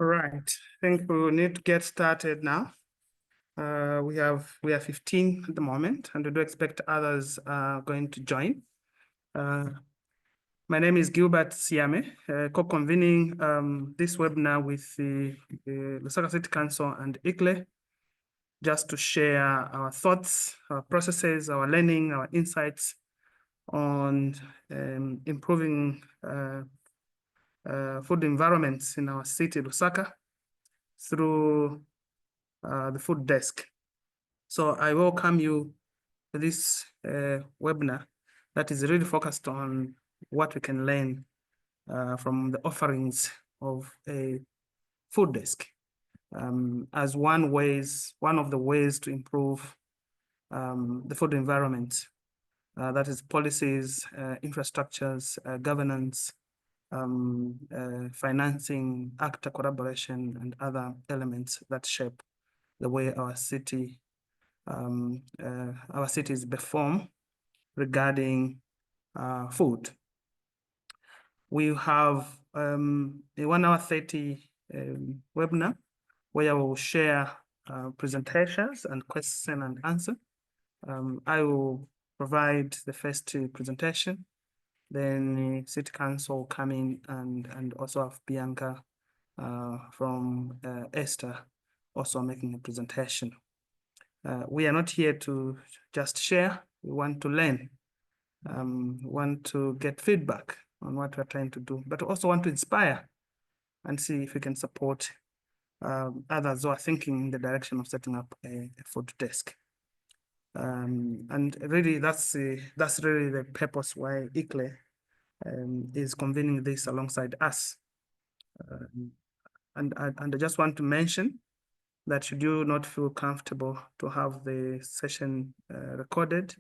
All right, I think we will need to get started now. We are 15 at the moment, and we do expect others are going to join. My name is Gilbert Siame, co-convening this webinar with the Lusaka City Council and EStà, just to share our thoughts, our processes, our learning, our insights on improving food environments in our city, Lusaka, through the food desk. So I welcome you to this webinar that is really focused on what we can learn from the offerings of a food desk as one of the ways to improve the food environment. That is policies, infrastructures, governance, financing, actor collaboration, and other elements that shape the way our cities perform regarding food. We have a 1 hour 30 webinar where we will share presentations and question and answer. I will provide the first presentation, then City Council will come in and also have Bianca from EStà also making a presentation. We are not here to just share, we want to learn, want to get feedback on what we're trying to do, but also want to inspire and see if we can support others who are thinking in the direction of setting up a food desk. And really that's really the purpose why EStà is convening this alongside us. And I just want to mention that should you not feel comfortable to have the session recorded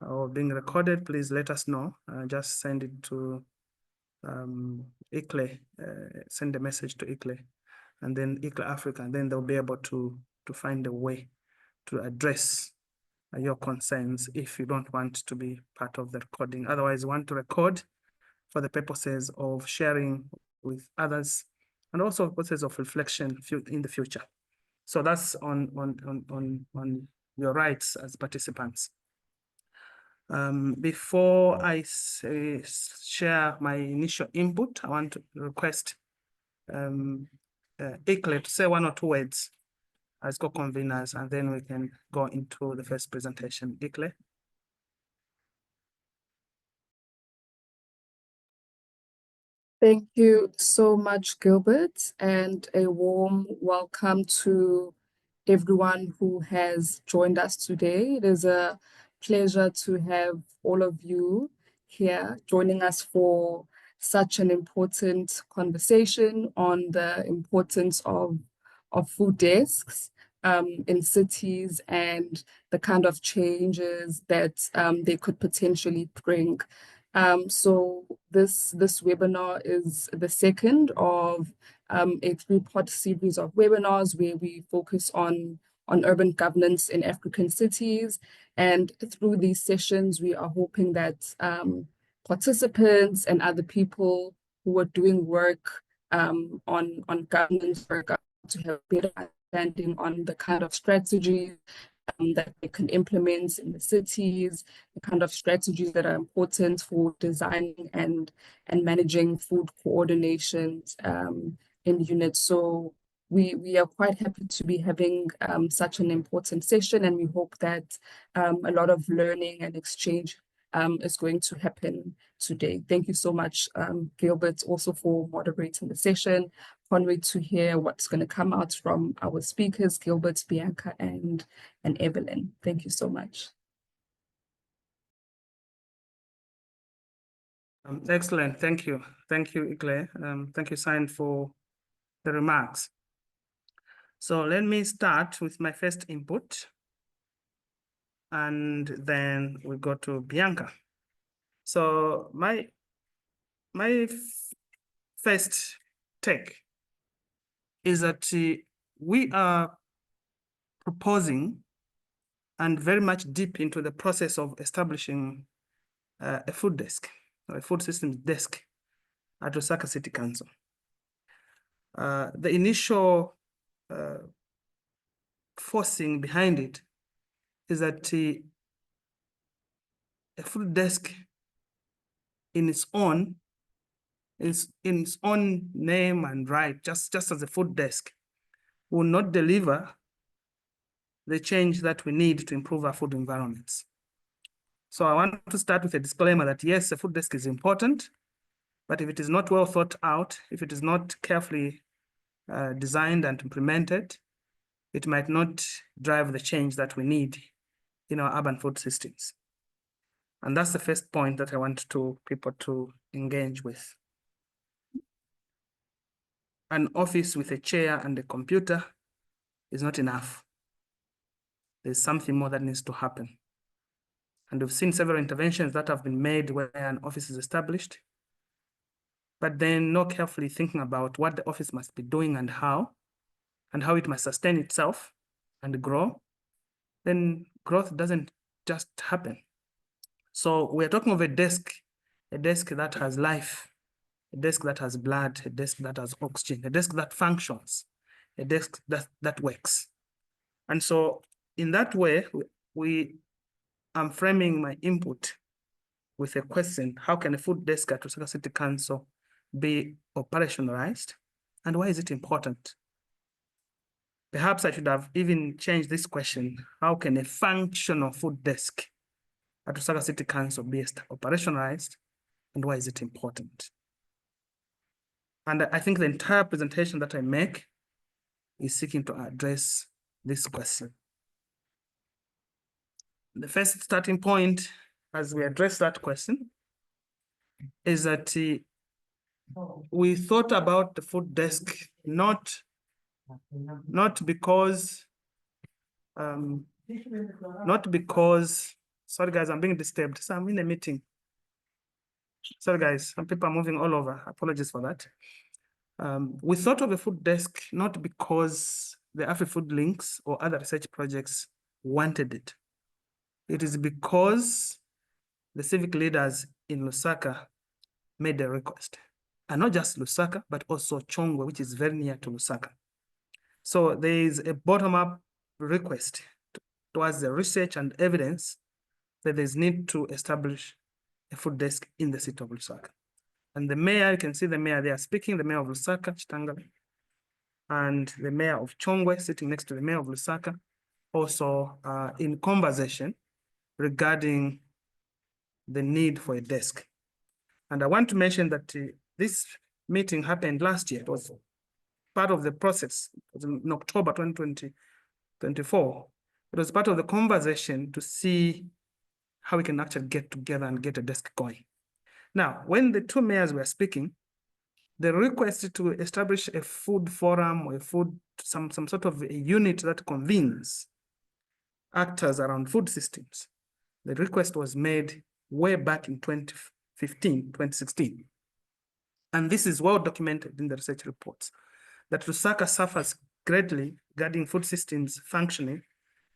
or being recorded, please let us know. Just send it to EStà, send a message to EStà, and then EStà Africa, and then they'll be able to find a way to address your concerns if you don't want to be part of the recording. Otherwise, you want to record for the purposes of sharing with others and also purposes of reflection in the future. So that's on your rights as participants. Before I share my initial input, I want to request EStà to say 1 or 2 words as co-conveners, and then we can go into the first presentation. EStà. Thank you so much, Gilbert, and a warm welcome to everyone who has joined us today. It is a pleasure to have all of you here joining us for such an important conversation on the importance of food desks in cities and the kind of changes that they could potentially bring. So this webinar is the second of a 3-part series of webinars where we focus on urban governance in African cities. And through these sessions, we are hoping that participants and other people who are doing work on governance work to have better understanding on the kind of strategies that they can implement in the cities, the kind of strategies that are important for designing and managing food coordinations in units. So we are quite happy to be having such an important session, and we hope that a lot of learning and exchange is going to happen today. Thank you so much, Gilbert, also for moderating the session. Can't wait to hear what's going to come out from our speakers, Gilbert, Bianca, and Evelyn. Thank you so much. Excellent. Thank you. Thank you, EStà. Thank you, Sign, for the remarks. So let me start with my first input, and then we go to Bianca. So my first take is that we are proposing and very much deep into the process of establishing a food desk, or a food systems desk at Lusaka City Council. The initial forcing behind it is that a food desk in its own name and right, just as a food desk, will not deliver the change that we need to improve our food environments. So I want to start with a disclaimer that yes, a food desk is important, but if it is not well thought out, if it is not carefully designed and implemented, it might not drive the change that we need in our urban food systems. And that's the first point that I want people to engage with. An office with a chair and a computer is not enough. There's something more that needs to happen. And we've seen several interventions that have been made where an office is established, but then not carefully thinking about what the office must be doing and how it must sustain itself and grow, then growth doesn't just happen. So we're talking of a desk that has life, a desk that has blood, a desk that has oxygen, a desk that functions, a desk that works. And so in that way, I'm framing my input with a question: how can a food desk at Lusaka City Council be operationalized? And why is it important? Perhaps I should have even changed this question: how can a functional food desk at Lusaka City Council be operationalized? And why is it important? And I think the entire presentation that I make is seeking to address this question. The first starting point, as we address that question, is that we thought about the food desk not because, sorry guys, I'm being disturbed. So I'm in a meeting. Sorry guys, some people are moving all over. Apologies for that. We thought of a food desk not because the AfriFood Links or other research projects wanted it. It is because the civic leaders in Lusaka made a request. And not just Lusaka, but also Chongwe, which is very near to Lusaka. So there is a bottom-up request towards the research and evidence that there's need to establish a food desk in the city of Lusaka. And the mayor, you can see the mayor there speaking, the mayor of Lusaka, Chitangala, and the mayor of Chongwe sitting next to the mayor of Lusaka, also in conversation regarding the need for a desk. And I want to mention that this meeting happened last year. It was part of the process. It was in October 2024. It was part of the conversation to see how we can actually get together and get a desk going. Now, when the two mayors were speaking, the request to establish a food forum or some sort of a unit that convenes actors around food systems, the request was made way back in 2015, 2016. And this is well documented in the research reports, that Lusaka suffers greatly regarding food systems functioning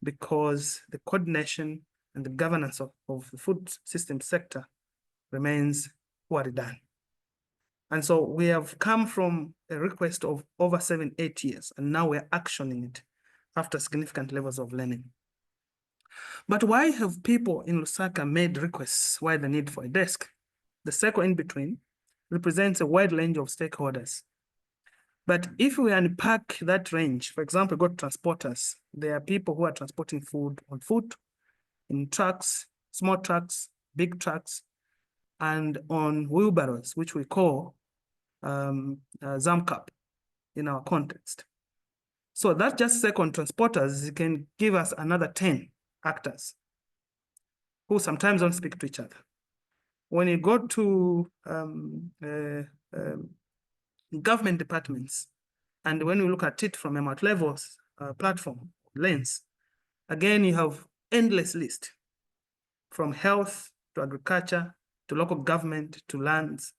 because the coordination and the governance of the food system sector remains poorly done. And so we have come from a request of over 7-8 years, and now we're actioning it after significant levels of learning. But why have people in Lusaka made requests? Why the need for a desk? The circle in between represents a wide range of stakeholders. But if we unpack that range, for example, go to transporters, there are people who are transporting food on foot, in trucks, small trucks, big trucks, and on wheelbarrows, which we call Zamcap in our context. So that just second transporters can give us another 10 actors who sometimes don't speak to each other. When you go to government departments, and when we look at it from a multi-level platform lens, again, you have endless list from health to agriculture to local government to lands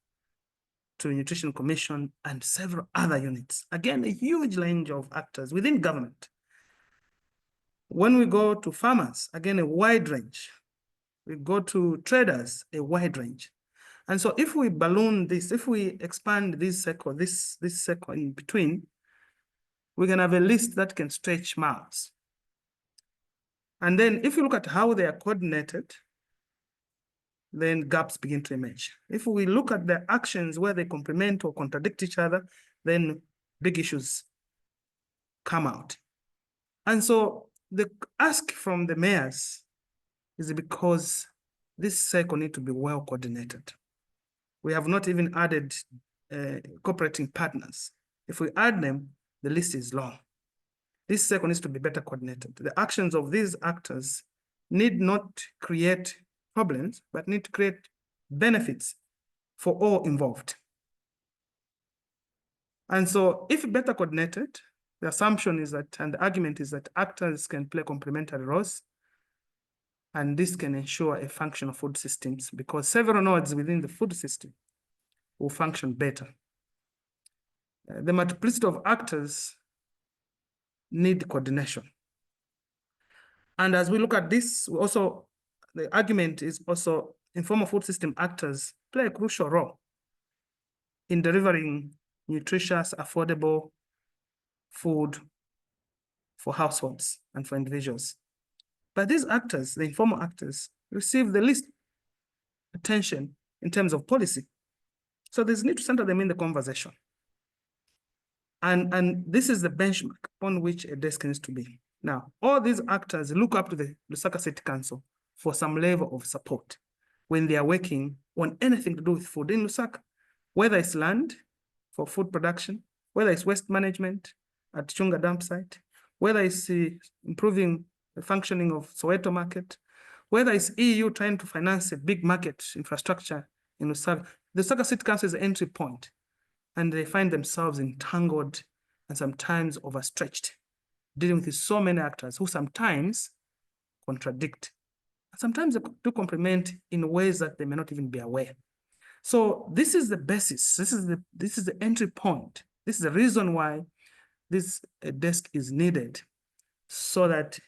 to nutrition commission and several other units. Again, a huge range of actors within government. When we go to farmers, again, a wide range. We go to traders, a wide range. And so if we balloon this, if we expand this circle, this circle in between, we can have a list that can stretch miles. And then if you look at how they are coordinated, then gaps begin to emerge. If we look at the actions where they complement or contradict each other, then big issues come out. And so the ask from the mayors is because this cycle needs to be well coordinated. We have not even added cooperating partners. If we add them, the list is long. This cycle needs to be better coordinated. The actions of these actors need not create problems, but need to create benefits for all involved. And so if better coordinated, the assumption is that, and the argument is that actors can play complementary roles, and this can ensure a functional food systems because several nodes within the food system will function better. The multiplicity of actors need coordination. And as we look at this, we also, the argument is also informal food system actors play a crucial role in delivering nutritious, affordable food for households and for individuals. But these actors, the informal actors, receive the least attention in terms of policy. So there's need to center them in the conversation. And this is the benchmark on which a desk needs to be. Now, all these actors look up to the Lusaka City Council for some level of support when they are working on anything to do with food in Lusaka, whether it's land for food production, whether it's waste management at Chunga dump site, whether it's improving the functioning of Soweto market, whether it's EU trying to finance a big market infrastructure in Lusaka. The Lusaka City Council is the entry point, and they find themselves entangled and sometimes overstretched, dealing with so many actors who sometimes contradict, and sometimes they do complement in ways that they may not even be aware. So this is the basis. This is the entry point. This is the reason why this desk is needed, so that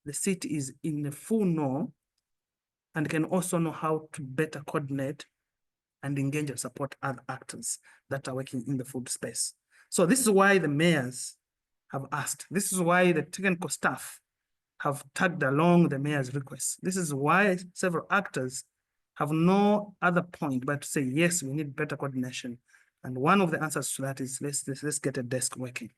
the city is in the full know and can also know how to better coordinate and engage and support other actors that are working in the food space. So this is why the mayors have asked. This is why the technical staff have tagged along the mayor's request. This is why several actors have no other point but to say, yes, we need better coordination. And one of the answers to that is let's get a desk working.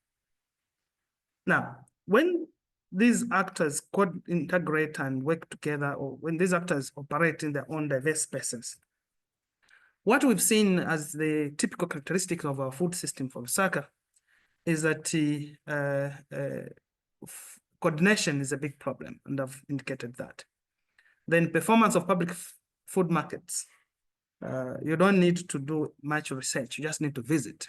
Now, when these actors could integrate and work together, or when these actors operate in their own diverse spaces, what we've seen as the typical characteristics of our food system for Lusaka is that coordination is a big problem, and I've indicated that. Then performance of public food markets. You don't need to do much research, you just need to visit.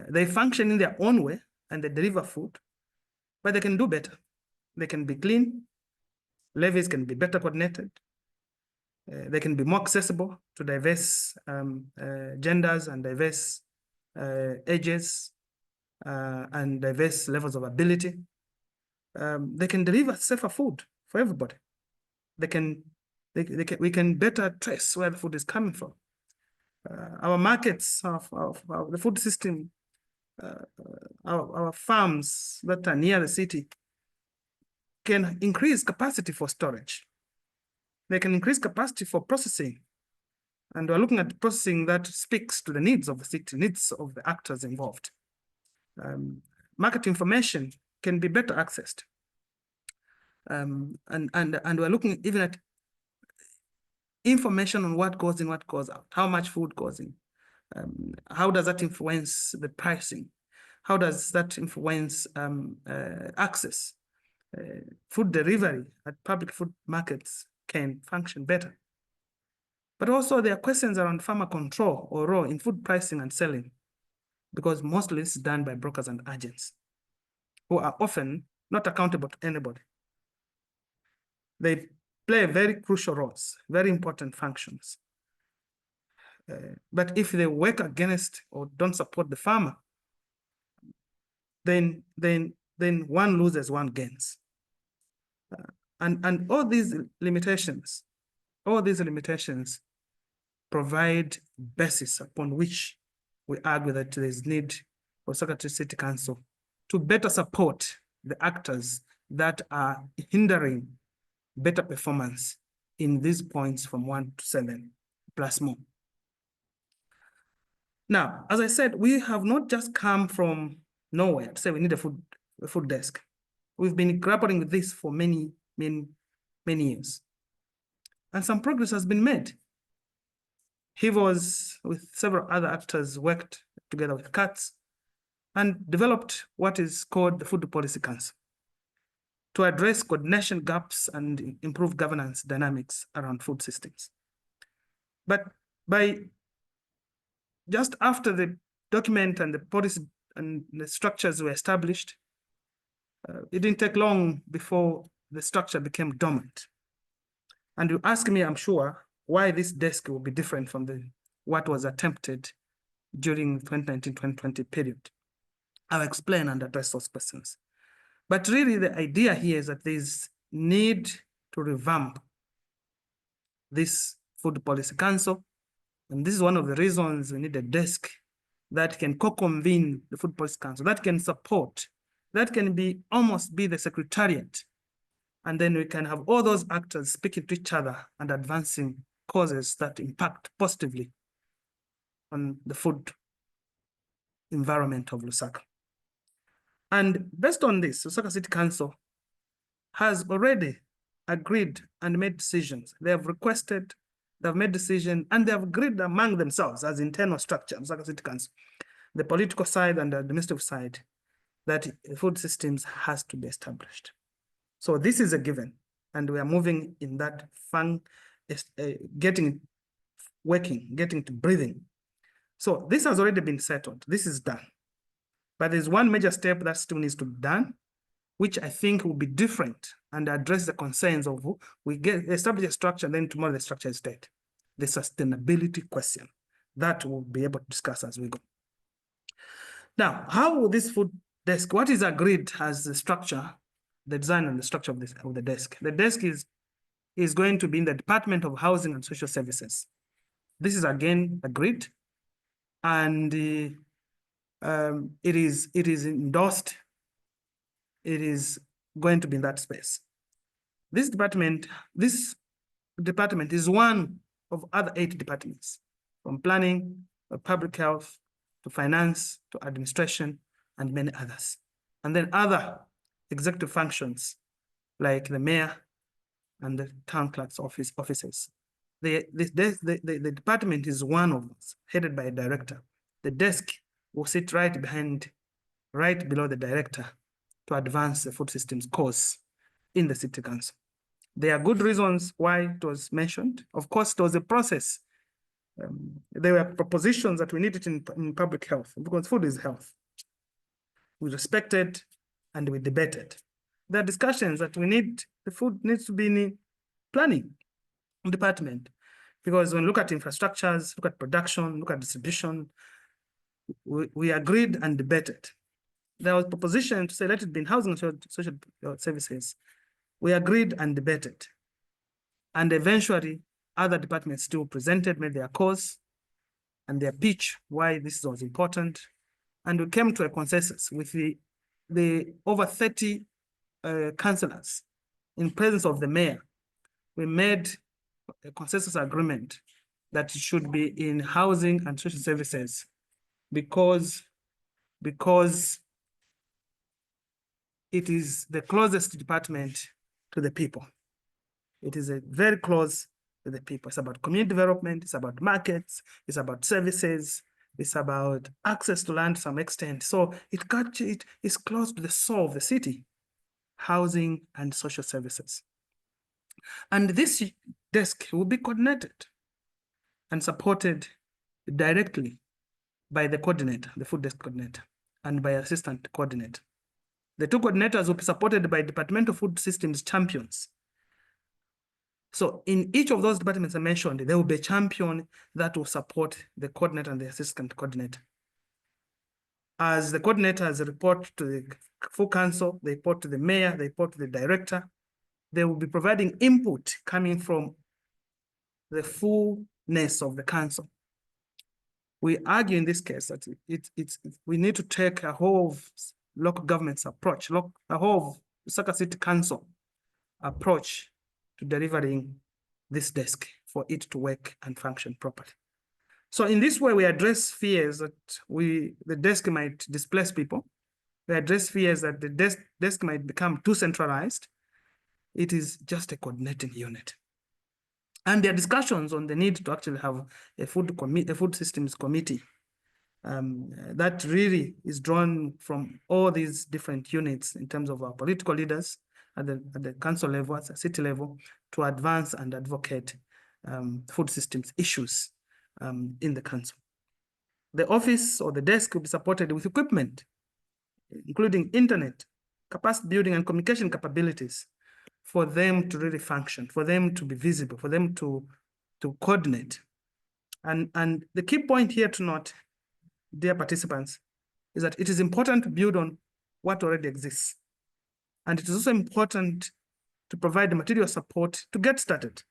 They function in their own way and they deliver food, but they can do better. They can be clean, levies can be better coordinated, they can be more accessible to diverse genders and diverse ages and diverse levels of ability. They can deliver safer food for everybody. We can better trace where the food is coming from. Our markets of the food system, our farms that are near the city can increase capacity for storage. They can increase capacity for processing. And we're looking at processing that speaks to the needs of the city, needs of the actors involved. Market information can be better accessed. And we're looking even at information on what goes in, what goes out, how much food goes in. How does that influence the pricing? How does that influence access? Food delivery at public food markets can function better. But also there are questions around farmer control or role in food pricing and selling, because mostly this is done by brokers and agents who are often not accountable to anybody. They play very crucial roles, very important functions. But if they work against or don't support the farmer, then one loses, one gains. And all these limitations provide basis upon which we argue that there is need for Lusaka City Council to better support the actors that are hindering better performance in these points from 1 to 7 plus more. Now, as I said, we have not just come from nowhere to say we need a food desk. We've been grappling with this for many years. And some progress has been made. He was, with several other actors, worked together with CATS and developed what is called the Food Policy Council to address coordination gaps and improve governance dynamics around food systems. But by just after the document and the policy and the structures were established, it didn't take long before the structure became dormant. And you ask me, I'm sure, why this desk will be different from what was attempted during 2019-2020 period. I'll explain and address those questions. But really the idea here is that there's need to revamp this Food Policy Council. And this is one of the reasons we need a desk that can co-convene the Food Policy Council, that can support, that can almost be the secretariat. And then we can have all those actors speaking to each other and advancing causes that impact positively on the food environment of Lusaka. And based on this, Lusaka City Council has already agreed and made decisions. They have requested, they've made decisions, and they have agreed among themselves as internal structure, Lusaka City Council, the political side and the administrative side, that food systems has to be established. So this is a given, and we are moving in that getting working, getting to breathing. So this has already been settled. This is done. But there's one major step that still needs to be done, which I think will be different and address the concerns of we establish a structure, then tomorrow the structure is dead. The sustainability question that we'll be able to discuss as we go. Now, how will this food desk, what is agreed as the structure, the design and the structure of the desk? The desk is going to be in the Department of Housing and Social Services. This is again agreed, and it is endorsed. It is going to be in that space. This department is one of other 8 departments, from planning, public health, to finance, to administration, and many others. And then other executive functions like the mayor and the town clerk's offices. The department is one of those, headed by a director. The desk will sit right below the director to advance the food systems cause in the city council. There are good reasons why it was mentioned. Of course, it was a process. There were propositions that we needed in public health, because food is health. We respected and we debated. There are discussions that the food needs to be in planning department, because when we look at infrastructures, look at production, look at distribution, we agreed and debated. There was proposition to say, let it be in housing and social services. We agreed and debated. And eventually, other departments still presented, made their cause and their pitch why this was important. And we came to a consensus with the over 30 councillors in presence of the mayor. We made a consensus agreement that it should be in housing and social services because it is the closest department to the people. It is a very close to the people. It's about community development, it's about markets, it's about services, it's about access to land to some extent. So it is close to the soul of the city, housing and social services. And this desk will be coordinated and supported directly by the coordinator, the food desk coordinator, and by assistant coordinator. The 2 coordinators will be supported by departmental food systems champions. So in each of those departments I mentioned, there will be a champion that will support the coordinator and the assistant coordinator. As the coordinators report to the full council, they report to the mayor, they report to the director, they will be providing input coming from the full effectiveness of the council. We argue in this case that we need to take a whole of local government's approach, a whole of Lusaka City Council approach to delivering this desk for it to work and function properly. So in this way, we address fears that the desk might displace people. We address fears that the desk might become too centralized. It is just a coordinating unit. And there are discussions on the need to actually have a food systems committee that really is drawn from all these different units in terms of our political leaders at the council level, at the city level, to advance and advocate food systems issues in the council. The office or the desk will be supported with equipment, including internet, capacity building and communication capabilities for them to really function, for them to be visible, for them to coordinate. And the key point here to note, dear participants, is that it is important to build on what already exists. And it is also important to provide the material support to get started.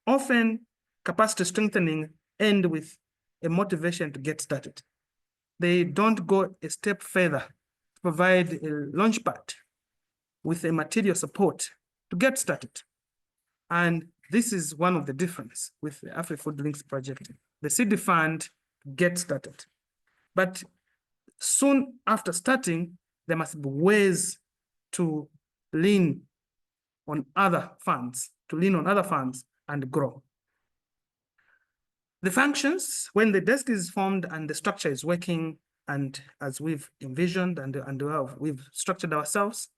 Often, capacity strengthening ends with a motivation to get started. They don't go a step further to provide a launchpad with a material support to get started. And this is one of the difference with the AfriFood Links project. The seed fund to get started. But soon after starting, there must be ways to lean on other funds, and grow. The functions, when the desk is formed and the structure is working, and as we've envisioned and we've structured ourselves,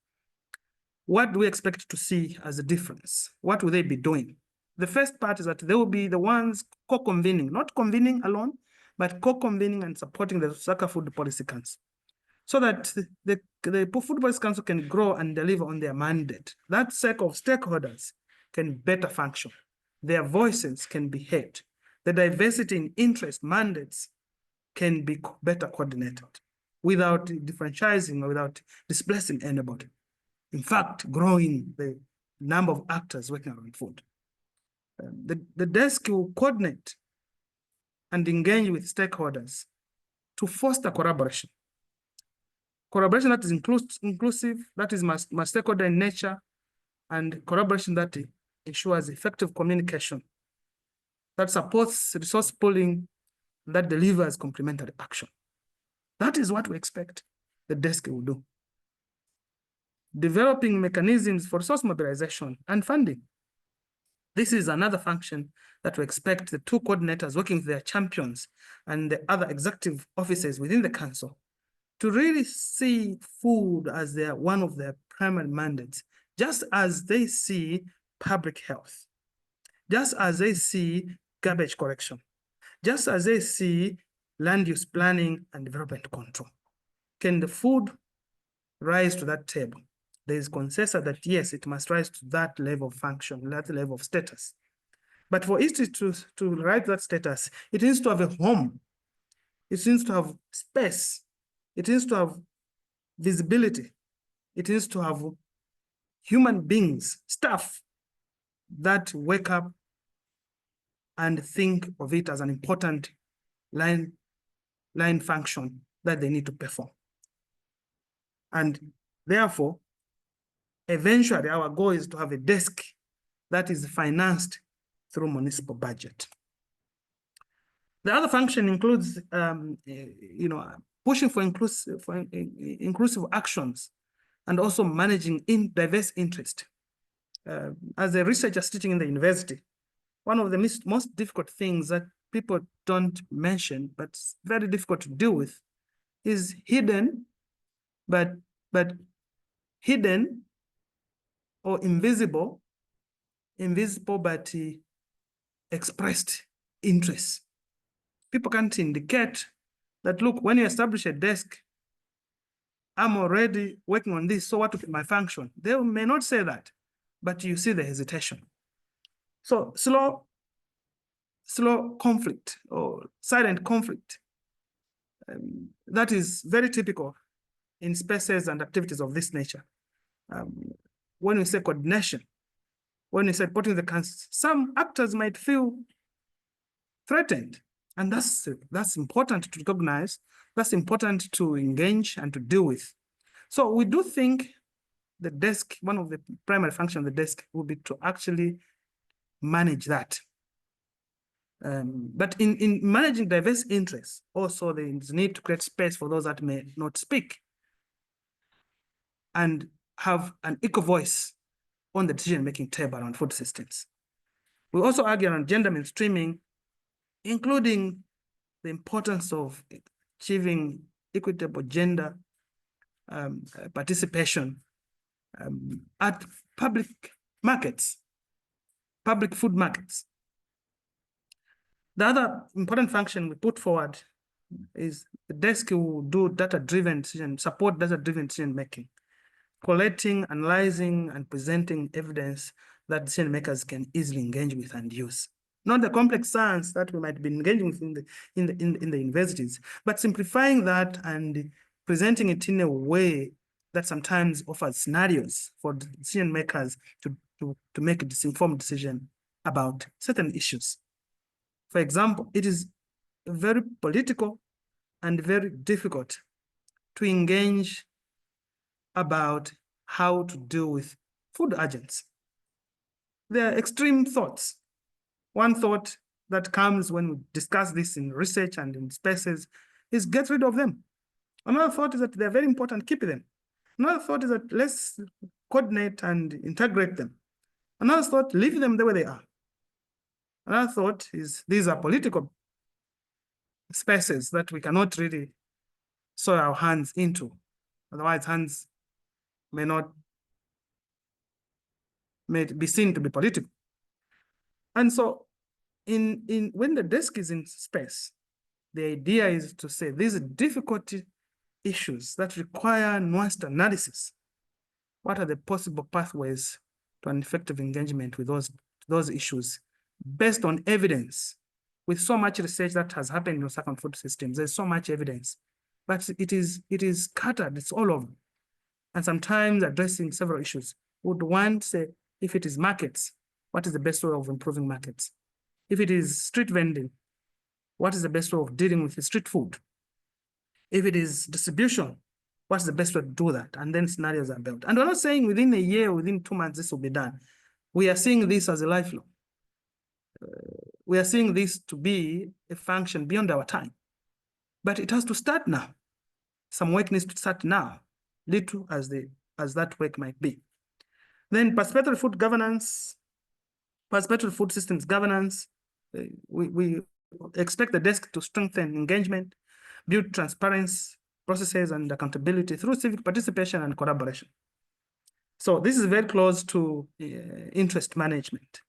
what do we expect to see as a difference? What will they be doing? The first part is that they will be the ones co-convening, not convening alone, but co-convening and supporting the Lusaka Food Policy Council, so that the Food Policy Council can grow and deliver on their mandate. That set of stakeholders can better function. Their voices can be heard. The diversity in interest mandates can be better coordinated without differentializing or without displacing anybody. In fact, growing the number of actors working around food. The desk will coordinate and engage with stakeholders to foster collaboration. Collaboration that is inclusive, that is stakeholder in nature, and collaboration that ensures effective communication, that supports resource pooling, that delivers complementary action. That is what we expect the desk will do. Developing mechanisms for resource mobilization and funding. This is another function that we expect the two coordinators working with their champions and the other executive officers within the council to really see food as one of their primary mandates, just as they see public health, just as they see garbage collection, just as they see land use planning and development control. Can the food rise to that table? There is consensus that yes, it must rise to that level of function, that level of status. But for it to rise to that status, it needs to have a home. It needs to have space. It needs to have visibility. It needs to have human beings, staff that wake up and think of it as an important line function that they need to perform. And therefore, eventually our goal is to have a desk that is financed through municipal budget. The other function includes, pushing for inclusive actions and also managing diverse interest. As a researcher teaching in the university, one of the most difficult things that people don't mention, but it's very difficult to deal with, is hidden, but hidden or invisible but expressed interests. People can't indicate that, look, when you establish a desk, I'm already working on this, so what will be my function? They may not say that, but you see the hesitation. So slow conflict or silent conflict, that is very typical in spaces and activities of this nature. When we say coordination, when we say putting the council, some actors might feel threatened. And that's important to recognize, that's important to engage and to deal with. So we do think the desk, one of the primary functions of the desk will be to actually manage that. But in managing diverse interests, also there is need to create space for those that may not speak and have an equal voice on the decision-making table around food systems. We also argue around gender mainstreaming, including the importance of achieving equitable gender participation at public markets, public food markets. The other important function we put forward is the desk will do data-driven decision, support data-driven decision-making, collecting, analyzing, and presenting evidence that decision makers can easily engage with and use. Not the complex science that we might be engaging with in the universities, but simplifying that and presenting it in a way that sometimes offers scenarios for decision makers to make a disinformed decision about certain issues. For example, it is very political and very difficult to engage about how to deal with food agents. There are extreme thoughts. One thought that comes when we discuss this in research and in spaces is get rid of them. Another thought is that they're very important, keep them. Another thought is that let's coordinate and integrate them. Another thought, leave them the way they are. Another thought is these are political spaces that we cannot really sow our hands into. Otherwise, hands may be seen to be political. And so when the desk is in space, the idea is to say these are difficult issues that require nuanced analysis. What are the possible pathways to an effective engagement with those issues based on evidence? With so much research that has happened in Lusaka food systems, there's so much evidence, but it is scattered, it's all over. And sometimes addressing several issues would want to say, if it is markets, what is the best way of improving markets? If it is street vending, what is the best way of dealing with the street food? If it is distribution, what's the best way to do that? And then scenarios are built. And we're not saying within a year, within 2 months, this will be done. We are seeing this as a lifelong. We are seeing this to be a function beyond our time. But it has to start now. Some work needs to start now, little as that work might be. Then participatory food governance, participatory food systems governance. We expect the desk to strengthen engagement, build transparency processes and accountability through civic participation and collaboration. So this is very close to interest management.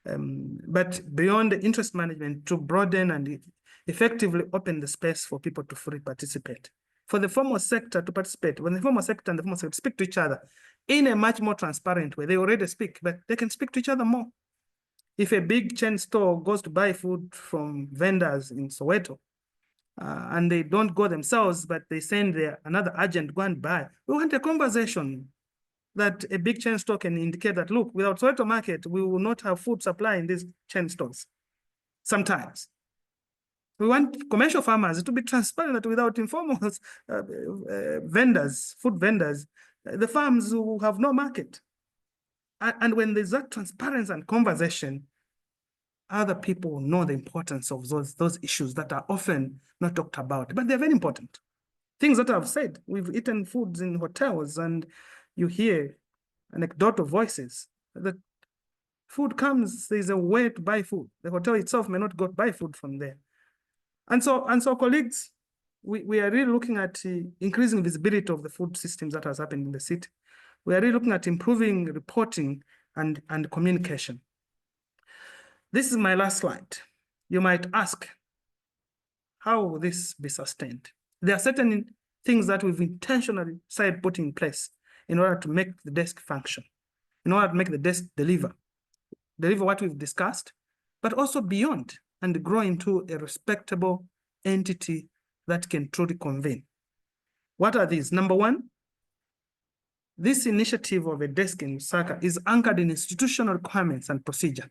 But beyond the interest management, to broaden and effectively open the space for people to fully participate. For the formal sector to participate, when the formal sector and the formal sector speak to each other in a much more transparent way, they already speak, but they can speak to each other more. If a big chain store goes to buy food from vendors in Soweto, and they don't go themselves, but they send another agent go and buy, we want a conversation that a big chain store can indicate that, look, without Soweto market, we will not have food supply in these chain stores. Sometimes. We want commercial farmers to be transparent that without informal vendors, food vendors, the farms will have no market. And when there's that transparency and conversation, other people know the importance of those issues that are often not talked about, but they're very important. Things that I've said, we've eaten foods in hotels and you hear anecdotal voices that food comes, there's a way to buy food. The hotel itself may not go buy food from there. And so colleagues, we are really looking at increasing visibility of the food systems that has happened in the city. We are really looking at improving reporting and communication. This is my last slide. You might ask, how will this be sustained? There are certain things that we've intentionally started putting in place in order to make the desk function, in order to make the desk deliver what we've discussed, but also beyond and grow into a respectable entity that can truly convene. What are these? Number one, this initiative of a desk in Lusaka is anchored in institutional requirements and procedure.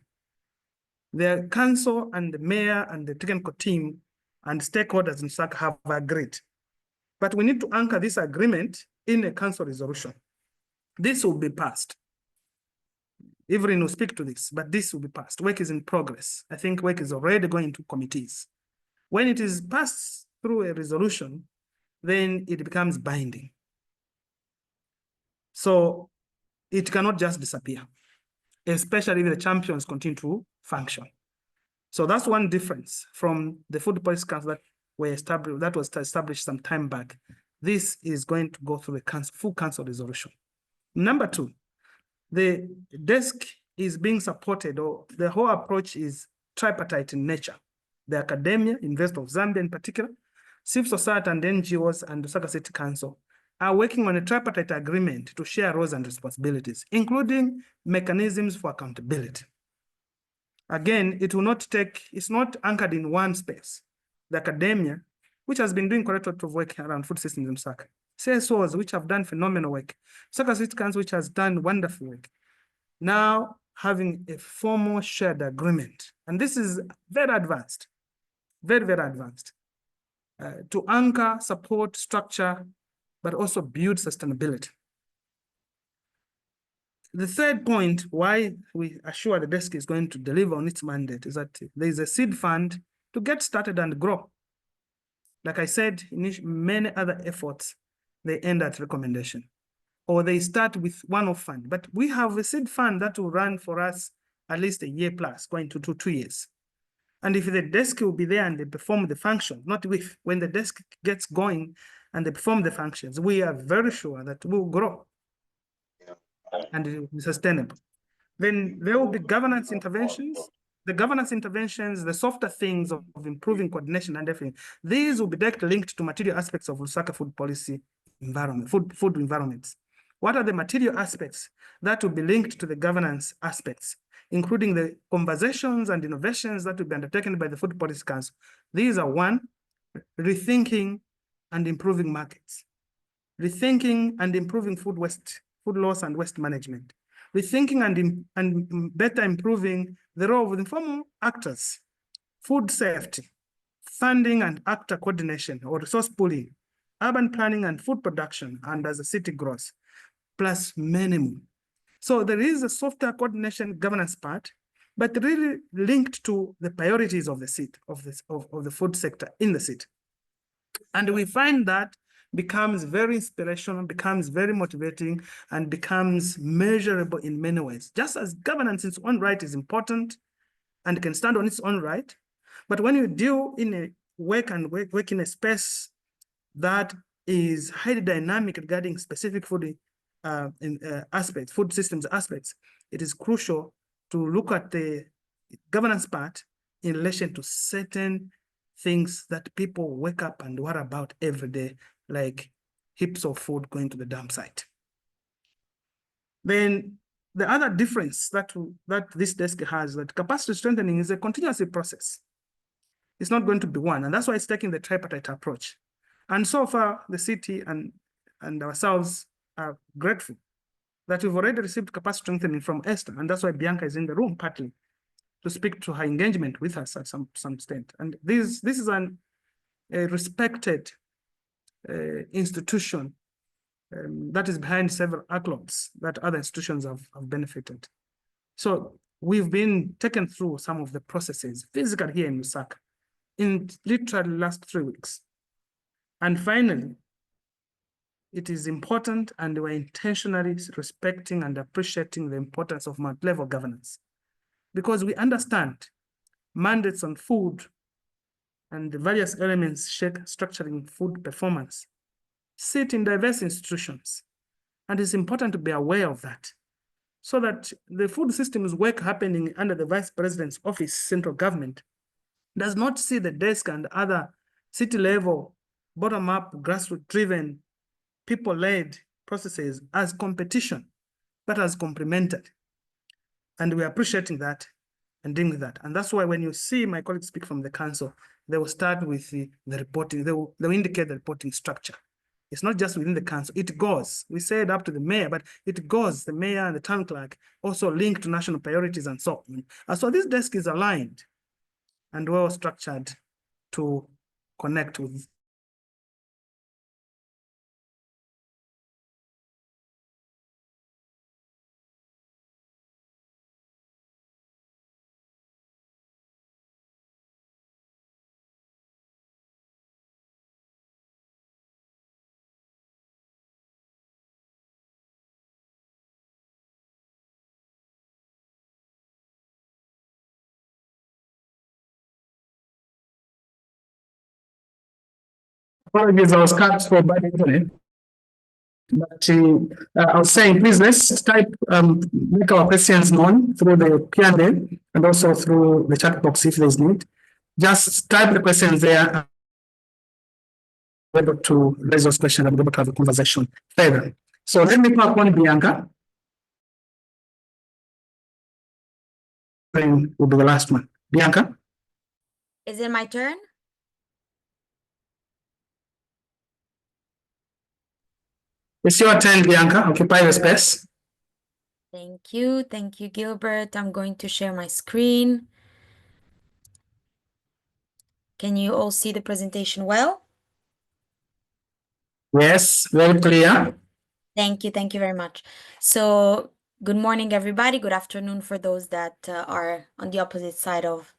The council and the mayor and the technical team and stakeholders in Lusaka have agreed. But we need to anchor this agreement in a council resolution. This will be passed. Evelyn will speak to this, but this will be passed. Work is in progress. I think work is already going to committees. When it is passed through a resolution, then it becomes binding. So it cannot just disappear, especially if the champions continue to function. So that's one difference from the Food Policy Council that was established some time back. This is going to go through a full council resolution. Number two, the desk is being supported, or the whole approach is tripartite in nature. The academia, University of Zambia in particular, civil society and NGOs and the Lusaka City Council are working on a tripartite agreement to share roles and responsibilities, including mechanisms for accountability. Again, it's not anchored in one space. The academia, which has been doing quite a lot of work around food systems in Lusaka, CSOs, which have done phenomenal work, Lusaka City Council, which has done wonderful work, now having a formal shared agreement. And this is very advanced, very, very advanced, to anchor, support, structure, but also build sustainability. The third point why we assure the desk is going to deliver on its mandate is that there is a seed fund to get started and grow. Like I said, many other efforts, they end at recommendation, or they start with one-off fund. But we have a seed fund that will run for us at least a year plus, going to 2 years. And if the desk will be there and they perform the function, not if, when the desk gets going and they perform the functions, we are very sure that we'll grow and it will be sustainable. Then there will be governance interventions. The governance interventions, the softer things of improving coordination and everything, these will be directly linked to material aspects of Lusaka food policy environment, food environments. What are the material aspects that will be linked to the governance aspects, including the conversations and innovations that will be undertaken by the Food Policy Council? These are one, rethinking and improving markets, rethinking and improving food loss and waste management, rethinking and better improving the role of informal actors, food safety, funding and actor coordination or resource pooling, urban planning and food production, and as the city grows, plus many more. So there is a software coordination governance part, but really linked to the priorities of the city, of the food sector in the city. And we find that becomes very inspirational, becomes very motivating, and becomes measurable in many ways. Just as governance in its own right is important and can stand on its own right, but when you deal in a work in a space that is highly dynamic regarding specific food aspects, food systems aspects, it is crucial to look at the governance part in relation to certain things that people wake up and worry about every day, like heaps of food going to the dump site. Then the other difference that this desk has, that capacity strengthening is a continuous process. It's not going to be one, and that's why it's taking the tripartite approach. And so far, the city and ourselves are grateful that we've already received capacity strengthening from EStà, and that's why Bianca is in the room partly to speak to her engagement with us at some extent. And this is a respected institution that is behind several accolades that other institutions have benefited. So we've been taken through some of the processes physically here in Lusaka in literally the last 3 weeks. And finally, it is important, and we're intentionally respecting and appreciating the importance of multi-level governance, because we understand mandates on food and the various elements structuring food performance sit in diverse institutions. And it's important to be aware of that, so that the food systems work happening under the Vice President's office, central government, does not see the desk and other city level, bottom-up, grassroots-driven, people-led processes as competition, but as complementary. And we're appreciating that and dealing with that. And that's why when you see my colleagues speak from the council, they will start with the reporting, they will indicate the reporting structure. It's not just within the council, it goes. We said up to the mayor, but it goes, the mayor and the town clerk, also linked to national priorities and so on. And so this desk is aligned and well structured to connect with. Apologies, I was cut for bad internet. But I was saying, please let's type, make our questions known through the Q&A and also through the chat box if there's need. Just type the questions there. Able to raise those questions and be able to have a conversation further. So let me call upon Bianca. Will be the last one. Bianca. Is it my turn? It's your turn, Bianca. Occupy the space. Thank you. Thank you, Gilbert. I'm going to share my screen. Can you all see the presentation well? Yes, very clear. Thank you. Thank you very much. So good morning, everybody. Good afternoon for those that are on the opposite side of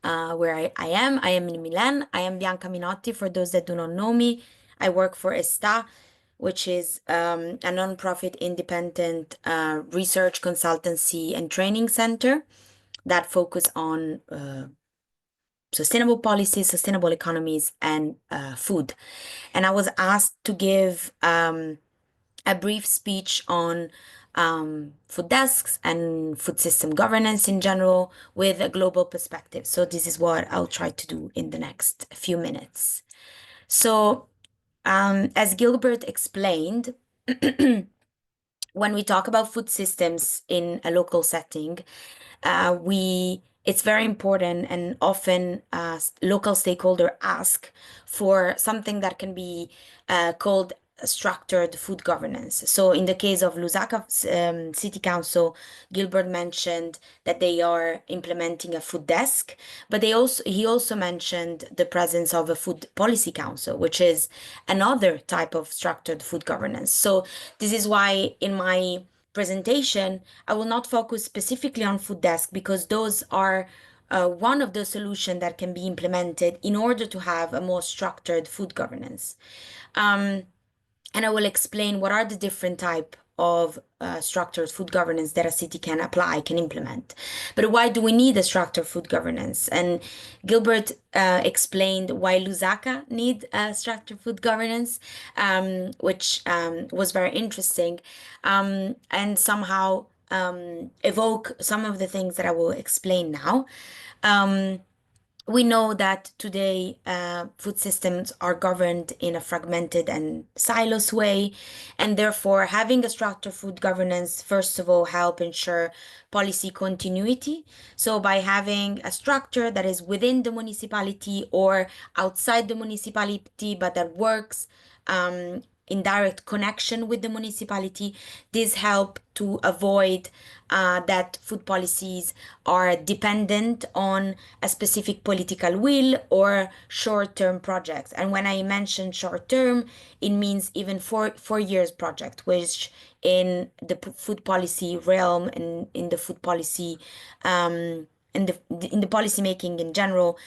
where I am. I am in Milan. I am Bianca Minotti. For those that do not know me, I work for EStà, which is a nonprofit independent research consultancy and training center that focus on sustainable policies, sustainable economies, and food. And I was asked to give a brief speech on food desks and food system governance in general with a global perspective. So this is what I'll try to do in the next few minutes. So as Gilbert explained, when we talk about food systems in a local setting, it's very important, and often local stakeholders ask for something that can be called structured food governance. So in the case of Lusaka City Council, Gilbert mentioned that they are implementing a food desk, but he also mentioned the presence of a food policy council, which is another type of structured food governance. So this is why in my presentation, I will not focus specifically on food desk, because those are one of the solutions that can be implemented in order to have a more structured food governance. And I will explain what are the different type of structured food governance that a city can apply, can implement. But why do we need a structured food governance? And Gilbert explained why Lusaka need a structured food governance, which was very interesting, and somehow evoke some of the things that I will explain now. We know that today food systems are governed in a fragmented and silos way, and therefore having a structured food governance, first of all, help ensure policy continuity. So by having a structure that is within the municipality or outside the municipality, but that works in direct connection with the municipality, this help to avoid that food policies are dependent on a specific political will or short-term projects. And when I mention short-term, it means even 4 years project, which in the food policy realm and in the food policy in the policy making in general,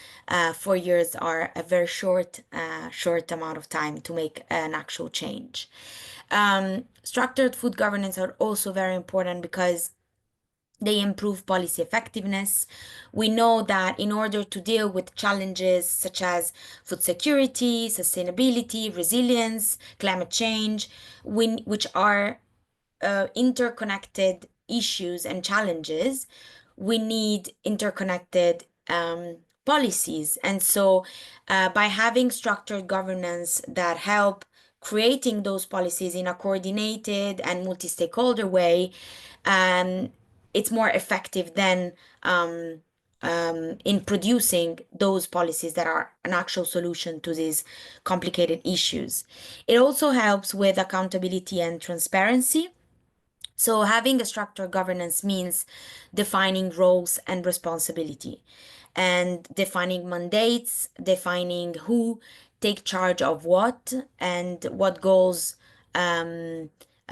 4 years are a very short amount of time to make an actual change. Structured food governance are also very important because they improve policy effectiveness. We know that in order to deal with challenges such as food security, sustainability, resilience, climate change, which are interconnected issues and challenges, we need interconnected policies. And so by having structured governance that help creating those policies in a coordinated and multi-stakeholder way, it's more effective than in producing those policies that are an actual solution to these complicated issues. It also helps with accountability and transparency. So having a structured governance means defining roles and responsibility and defining mandates, defining who take charge of what and what goals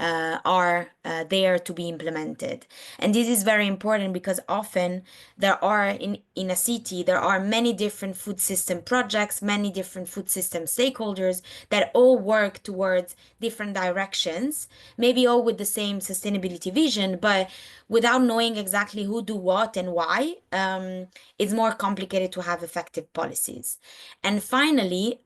are there to be implemented. And this is very important because often there are in a city, there are many different food system projects, many different food system stakeholders that all work towards different directions, maybe all with the same sustainability vision, but without knowing exactly who do what and why, it's more complicated to have effective policies. And finally,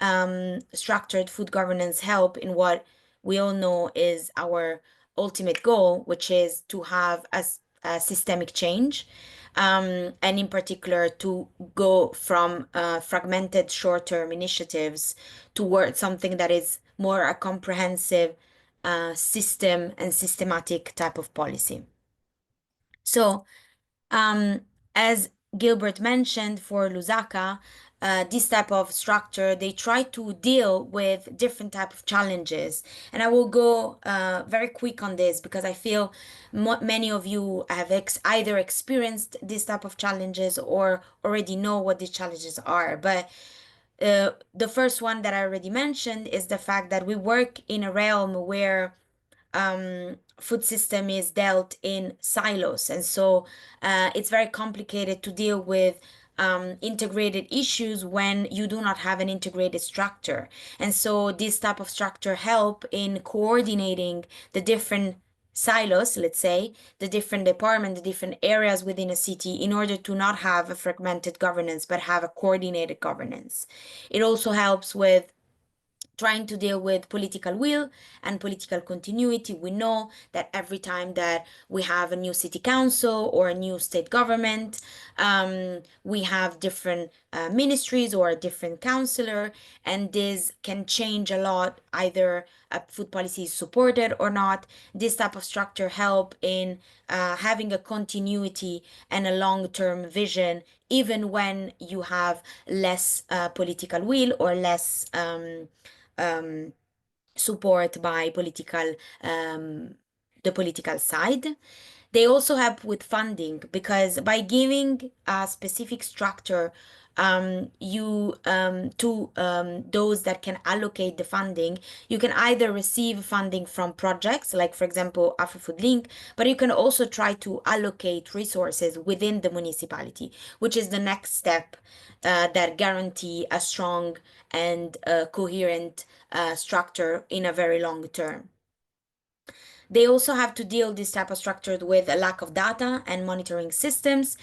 structured food governance help in what we all know is our ultimate goal, which is to have a systemic change, and in particular to go from fragmented short-term initiatives towards something that is more a comprehensive system and systematic type of policy. So, as Gilbert mentioned, for Lusaka, this type of structure, they try to deal with different type of challenges. And I will go very quick on this because I feel many of you have either experienced this type of challenges or already know what these challenges are. But the first one that I already mentioned is the fact that we work in a realm where food system is dealt in silos. And so it's very complicated to deal with integrated issues when you do not have an integrated structure. And so this type of structure help in coordinating the different silos, let's say, the different departments, the different areas within a city in order to not have a fragmented governance, but have a coordinated governance. It also helps with trying to deal with political will and political continuity. We know that every time that we have a new city council or a new state government, we have different ministries or a different councillor, and this can change a lot. Either a food policy is supported or not. This type of structure help in having a continuity and a long-term vision, even when you have less political will or less support by the political side. They also help with funding because by giving a specific structure to those that can allocate the funding, you can either receive funding from projects like, for example, AfriFood Link, but you can also try to allocate resources within the municipality, which is the next step that guarantee a strong and coherent structure in a very long term. They also have to deal this type of structure with a lack of data and monitoring systems.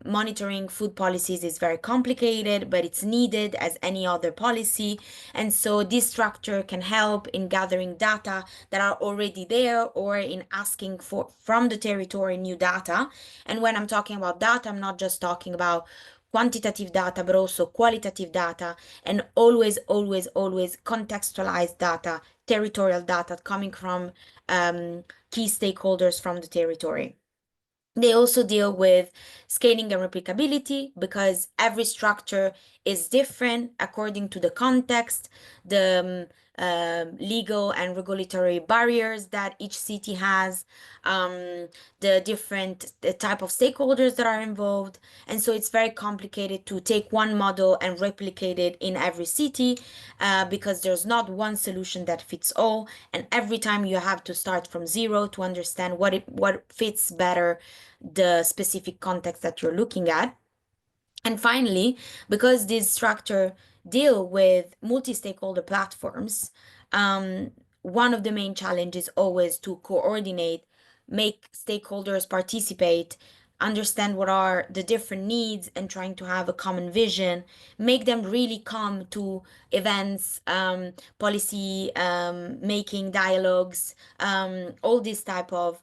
Monitoring food policies is very complicated, but it's needed as any other policy. And so this structure can help in gathering data that are already there or in asking from the territory new data. And when I'm talking about data, I'm not just talking about quantitative data, but also qualitative data, and always contextualized data, territorial data coming from key stakeholders from the territory. They also deal with scaling and replicability because every structure is different according to the context, the legal and regulatory barriers that each city has, the different type of stakeholders that are involved. And so it's very complicated to take one model and replicate it in every city because there's not one solution that fits all. And every time you have to start from zero to understand what fits better the specific context that you're looking at. And finally, because this structure deal with multi-stakeholder platforms, one of the main challenges always to coordinate, make stakeholders participate, understand what are the different needs and trying to have a common vision, make them really come to events, policy making dialogues, all these type of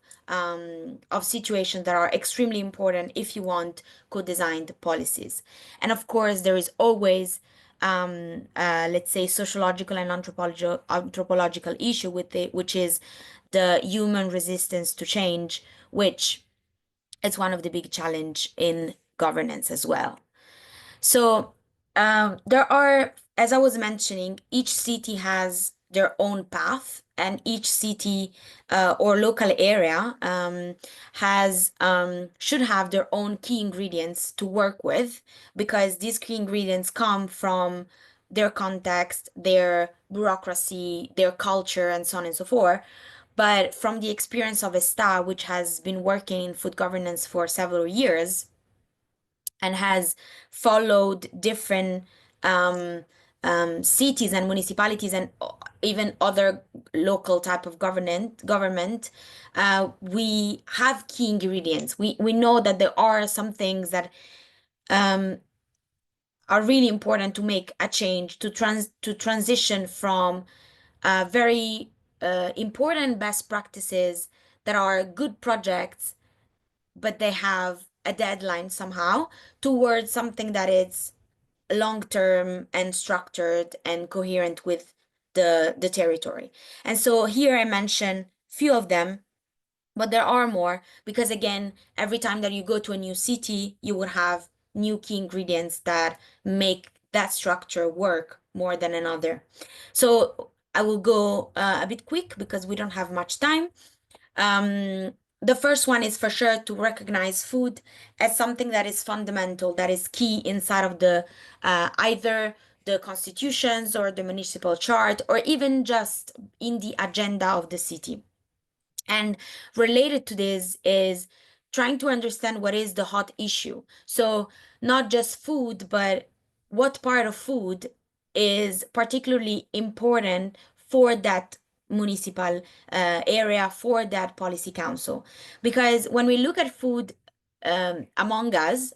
situations that are extremely important if you want co-designed policies. And of course, there is always let's say sociological and anthropological issue with it, which is the human resistance to change, which it's one of the big challenge in governance as well. So there are, as I was mentioning, each city has their own path, and each city or local area should have their own key ingredients to work with, because these key ingredients come from their context, their bureaucracy, their culture, and so on and so forth. But from the experience of EStà, which has been working in food governance for several years and has followed different cities and municipalities and even other local type of government, we have key ingredients. We know that there are some things that are really important to make a change, to transition from very important best practices that are good projects, but they have a deadline somehow, towards something that is long-term and structured and coherent with the territory. And so here I mention few of them, but there are more, because again, every time that you go to a new city, you would have new key ingredients that make that structure work more than another. So I will go a bit quick because we don't have much time. The first one is for sure to recognize food as something that is fundamental, that is key inside of the either the constitutions or the municipal chart, or even just in the agenda of the city. And related to this is trying to understand what is the hot issue. So not just food, but what part of food is particularly important for that municipal area, for that policy council. Because when we look at food among us,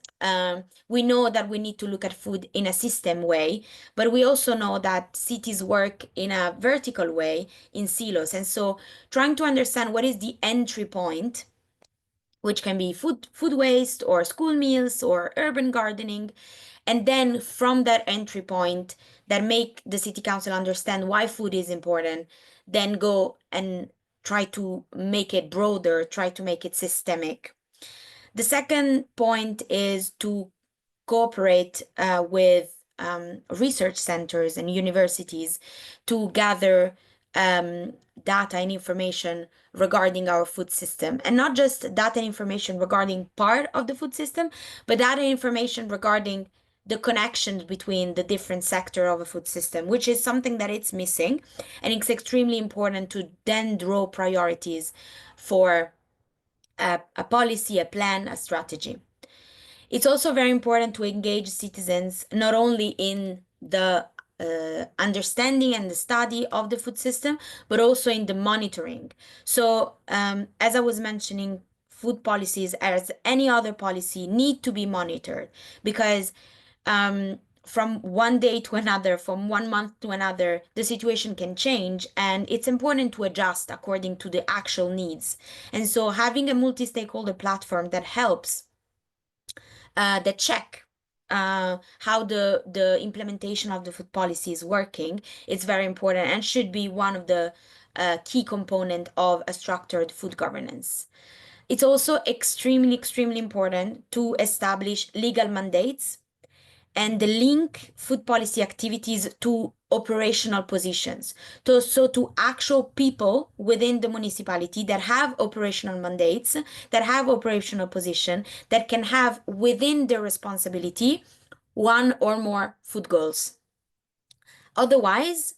we know that we need to look at food in a system way, but we also know that cities work in a vertical way, in silos. And so trying to understand what is the entry point, which can be food waste or school meals or urban gardening, and then from that entry point that make the city council understand why food is important, then go and try to make it broader, try to make it systemic. The second point is to cooperate with research centers and universities to gather data and information regarding our food system, and not just data and information regarding part of the food system, but data and information regarding the connections between the different sector of a food system, which is something that it's missing, and it's extremely important to then draw priorities for a policy, a plan, a strategy. It's also very important to engage citizens not only in the understanding and the study of the food system, but also in the monitoring. So as I was mentioning, food policies, as any other policy, need to be monitored, because from one day to another, from 1 month to another, the situation can change, and it's important to adjust according to the actual needs. And so having a multi-stakeholder platform that helps that check how the implementation of the food policy is working, it's very important and should be one of the key component of a structured food governance. It's also extremely important to establish legal mandates and link food policy activities to operational positions. So to actual people within the municipality that have operational mandates, that have operational position, that can have within their responsibility one or more food goals. Otherwise,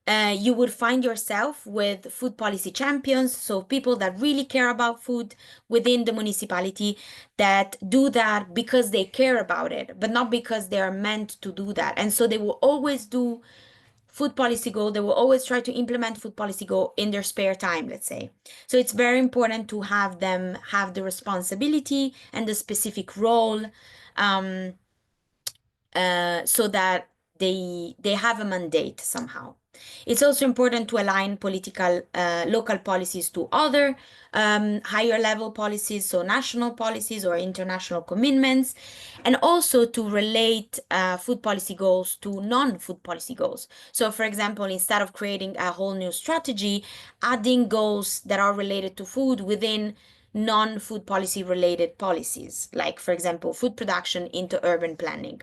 you would find yourself with food policy champions, so people that really care about food within the municipality, that do that because they care about it, but not because they are meant to do that. And so they will always do food policy goal, they will always try to implement food policy goal in their spare time, let's say. So it's very important to have them have the responsibility and the specific role, so that they have a mandate somehow. It's also important to align political local policies to other higher level policies, so national policies or international commitments, and also to relate food policy goals to non-food policy goals. So for example, instead of creating a whole new strategy, adding goals that are related to food within non-food policy related policies, like, for example, food production into urban planning.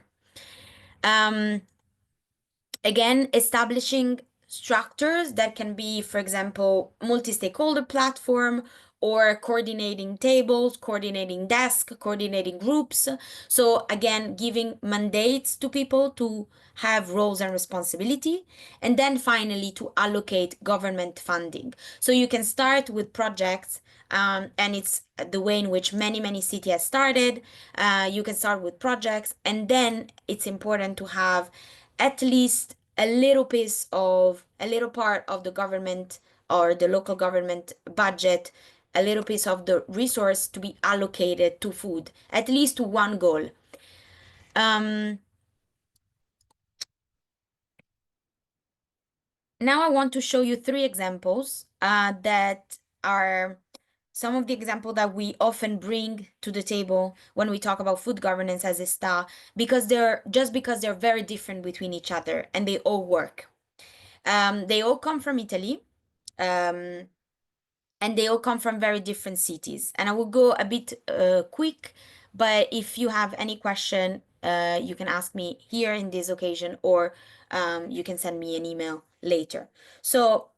Again, establishing structures that can be, for example, multi-stakeholder platform, or coordinating tables, coordinating desks, coordinating groups. So again, giving mandates to people to have roles and responsibility. And then finally, to allocate government funding. So you can start with projects, and it's the way in which many cities have started. You can start with projects, and then it's important to have at least a little part of the government or the local government budget, a little piece of the resource to be allocated to food, at least to one goal. Now I want to show you 3 examples that are some of the examples that we often bring to the table when we talk about food governance as EStà, because they're very different between each other, and they all work. They all come from Italy, and they all come from very different cities. And I will go a bit quick, but if you have any question, you can ask me here in this occasion, or you can send me an email later. So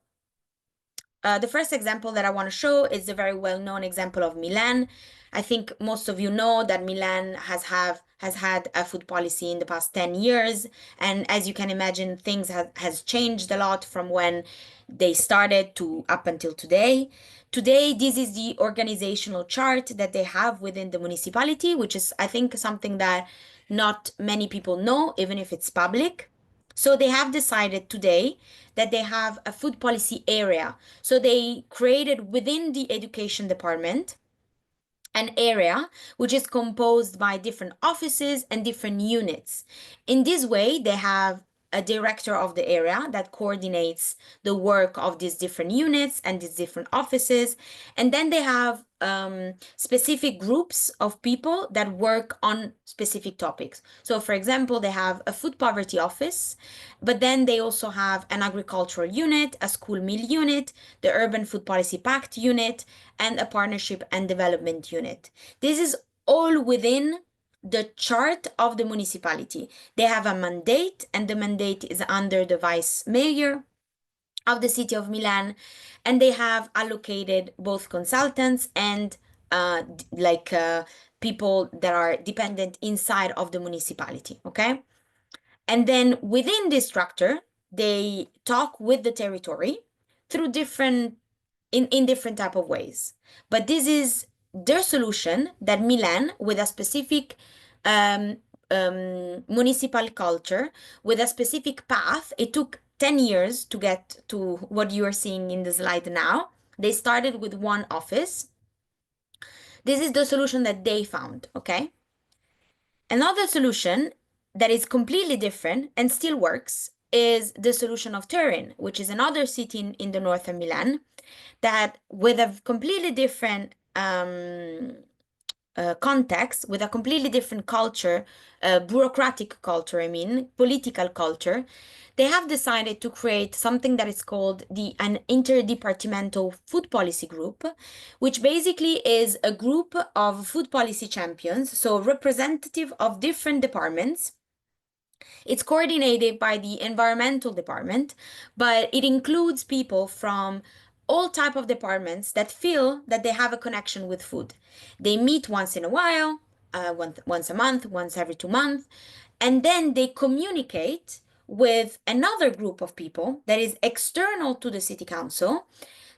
the first example that I want to show is the very well-known example of Milan. I think most of you know that Milan has had a food policy in the past 10 years. And as you can imagine, things has changed a lot from when they started to up until today. Today, this is the organizational chart that they have within the municipality, which is, I think, something that not many people know, even if it's public. So they have decided today that they have a food policy area. So they created within the education department an area which is composed by different offices and different units. In this way, they have a director of the area that coordinates the work of these different units and these different offices. And then they have specific groups of people that work on specific topics. So for example, they have a food poverty office, but then they also have an agricultural unit, a school meal unit, the urban food policy pact unit, and a partnership and development unit. This is all within the chart of the municipality. They have a mandate, and the mandate is under the vice mayor of the city of Milan, and they have allocated both consultants and people that are dependent inside of the municipality, okay? And then within this structure, they talk with the territory through different type of ways. But this is their solution, that Milan, with a specific municipal culture, with a specific path, it took 10 years to get to what you are seeing in the slide now. They started with one office. This is the solution that they found, okay? Another solution that is completely different and still works is the solution of Turin, which is another city in the north of Milan, that with a completely different context, with a completely different culture, bureaucratic culture, political culture, they have decided to create something that is called an interdepartmental food policy group, which basically is a group of food policy champions, so representative of different departments. It's coordinated by the environmental department, but it includes people from all type of departments that feel that they have a connection with food. They meet once in a while, once a month, once every 2 months, and then they communicate with another group of people that is external to the city council,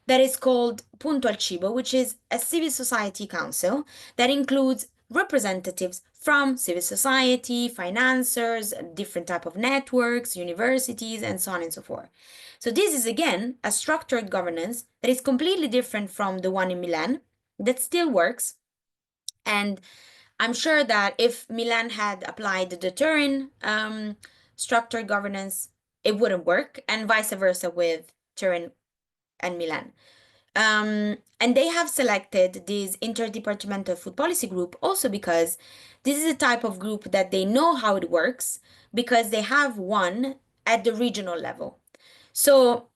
that is called Punto al Cibo, which is a civil society council that includes representatives from civil society, financiers, different type of networks, universities, and so on and so forth. So this is, again, a structured governance that is completely different from the one in Milan, that still works. And I'm sure that if Milan had applied the Turin structured governance, it wouldn't work, and vice versa with Turin and Milan. And they have selected this interdepartmental food policy group also because this is a type of group that they know how it works, because they have one at the regional level. So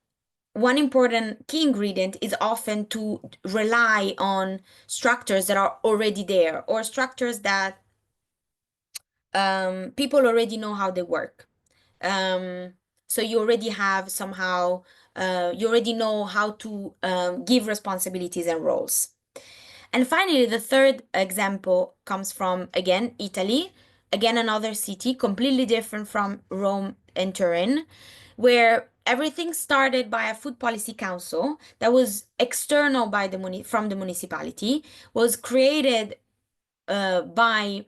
one important key ingredient is often to rely on structures that are already there, or structures that people already know how they work. So you already have somehow, you already know how to give responsibilities and roles. And finally, the third example comes from, again, Italy, again, another city completely different from Rome and Turin, where everything started by a food policy council that was external from the municipality, was created by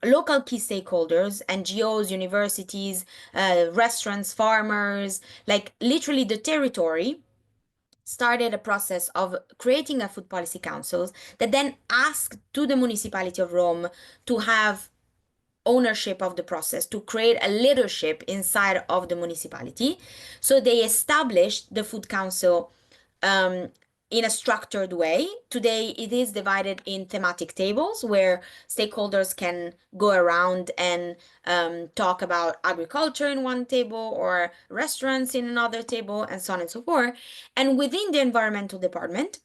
local key stakeholders, NGOs, universities, restaurants, farmers, like literally the territory, started a process of creating a food policy councils that then asked to the municipality of Rome to have ownership of the process, to create a leadership inside of the municipality. So they established the food council in a structured way. Today, it is divided in thematic tables where stakeholders can go around and talk about agriculture in one table or restaurants in another table, and so on and so forth. And within the environmental department,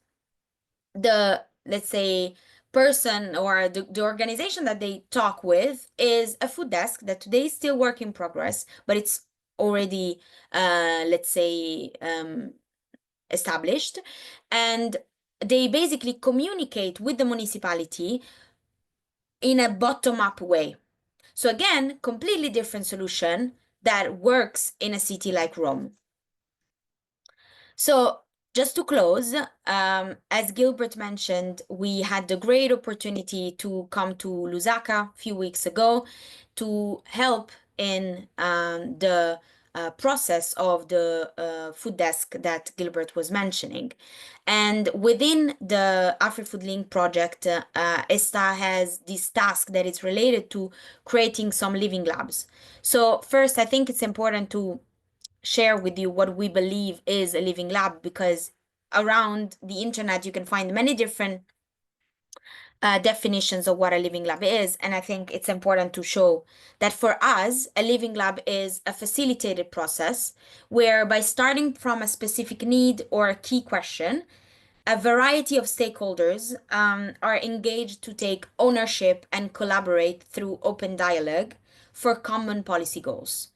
let's say, person or the organization that they talk with is a food desk that today is still work in progress, but it's already, let's say, established. And they basically communicate with the municipality in a bottom-up way. So again, completely different solution that works in a city like Rome. So just to close, as Gilbert mentioned, we had the great opportunity to come to Lusaka a few weeks ago to help in the process of the food desk that Gilbert was mentioning. And within the AfriFood Link project, EStà has this task that is related to creating some living labs. So first, I think it's important to share with you what we believe is a living lab, because around the internet you can find many different definitions of what a living lab is. And I think it's important to show that for us, a living lab is a facilitated process where, by starting from a specific need or a key question, a variety of stakeholders are engaged to take ownership and collaborate through open dialogue for common policy goals.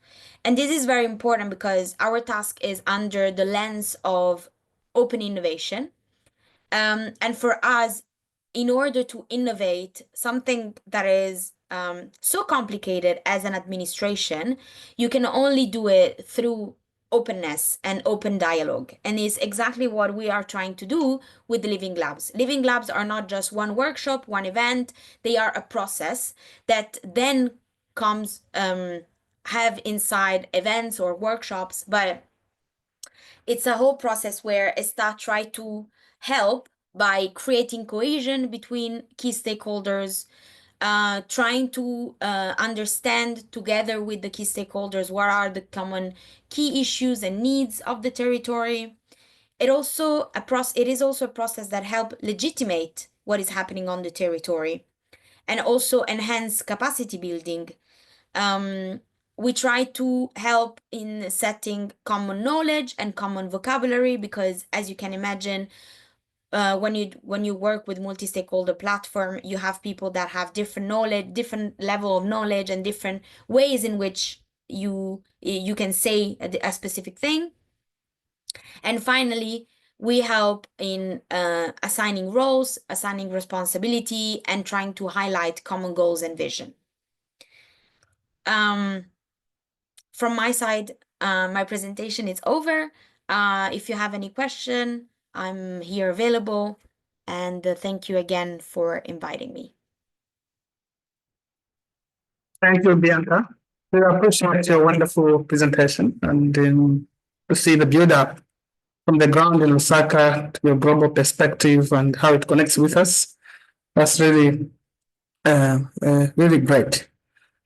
And this is very important because our task is under the lens of open innovation. And for us, in order to innovate something that is so complicated as an administration, you can only do it through openness and open dialogue. And it's exactly what we are trying to do with the Living Labs. Living Labs are not just one workshop, one event. They are a process that then comes have inside events or workshops, but it's a whole process where EStà try to help by creating cohesion between key stakeholders, trying to understand together with the key stakeholders what are the common key issues and needs of the territory. It is also a process that helps legitimate what is happening on the territory and also enhance capacity building. We try to help in setting common knowledge and common vocabulary, because as you can imagine, when you work with multi-stakeholder platform, you have people that have different knowledge, different level of knowledge, and different ways in which you can say a specific thing. And finally, we help in assigning roles, assigning responsibility, and trying to highlight common goals and vision. From my side, my presentation is over. If you have any question, I'm here available. And thank you again for inviting me. Thank you, Bianca. We appreciate your wonderful presentation and to see the build-up from the ground in Lusaka to your global perspective and how it connects with us. That's really, really great.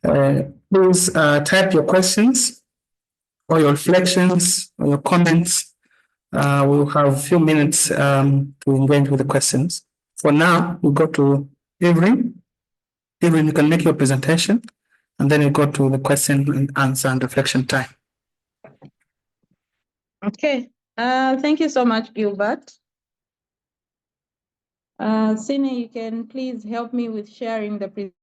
Please type your questions or your reflections or your comments. We'll have a few minutes to engage with the questions. For now, we'll go to Evelyn. Evelyn, you can make your presentation, and then you go to the question and answer and reflection time. Okay, Thank you so much, Gilbert. Sine, you can please help me with sharing the presentation.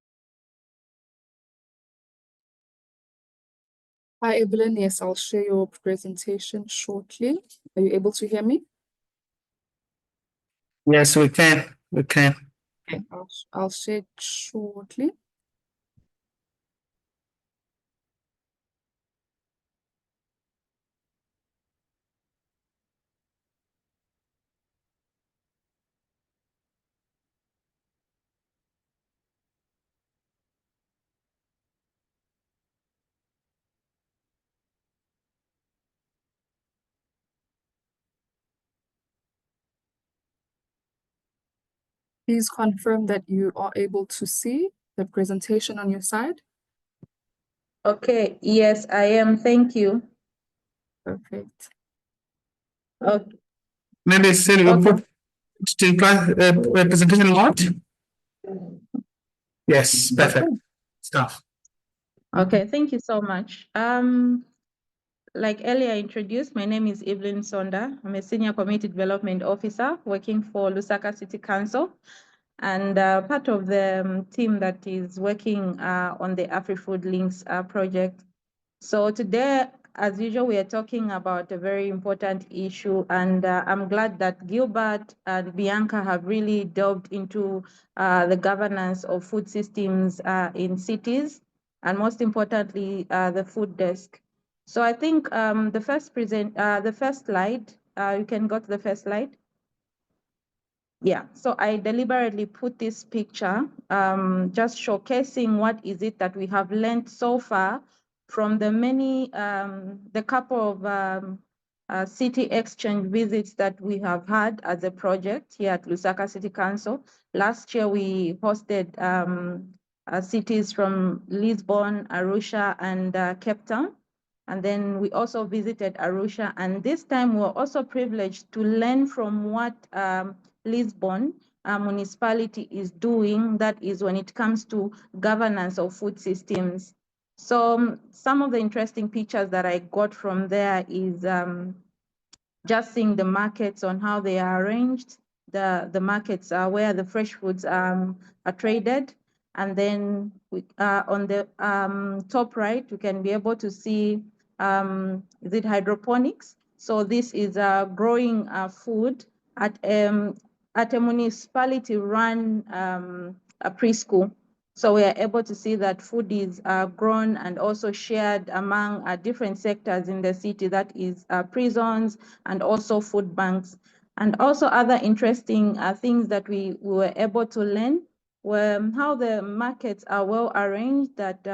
Hi, Evelyn. Yes, I'll share your presentation shortly. Are you able to hear me? Yes, we can. We can. Okay, I'll share it shortly. Please confirm that you are able to see the presentation on your side. Okay, yes, I am. Thank you. Perfect. Okay. Maybe still we put still presentation mode. Yes, perfect stuff. Okay, thank you so much. Like earlier introduced, my name is Evelyn Musonda. I'm a Senior Community Development Officer working for Lusaka City Council and part of the team that is working on the AfriFood Links project. So today, as usual, we are talking about a very important issue, and I'm glad that Gilbert and Bianca have really delved into the governance of food systems in cities, and most importantly, the food desk. So I think the first slide, you can go to the first slide. Yeah, so I deliberately put this picture just showcasing what is it that we have learned so far from the couple of city exchange visits that we have had as a project here at Lusaka City Council. Last year, we hosted cities from Lisbon, Arusha, and Cape Town. And then we also visited Arusha. And this time, we were also privileged to learn from what Lisbon municipality is doing, that is when it comes to governance of food systems. So some of the interesting pictures that I got from there is just seeing the markets on how they are arranged, the markets where the fresh foods are traded. And then on the top right, we can be able to see, is it hydroponics? So this is growing food at a municipality run a preschool. So we are able to see that food is grown and also shared among different sectors in the city, that is prisons and also food banks. And also other interesting things that we were able to learn were how the markets are well arranged, that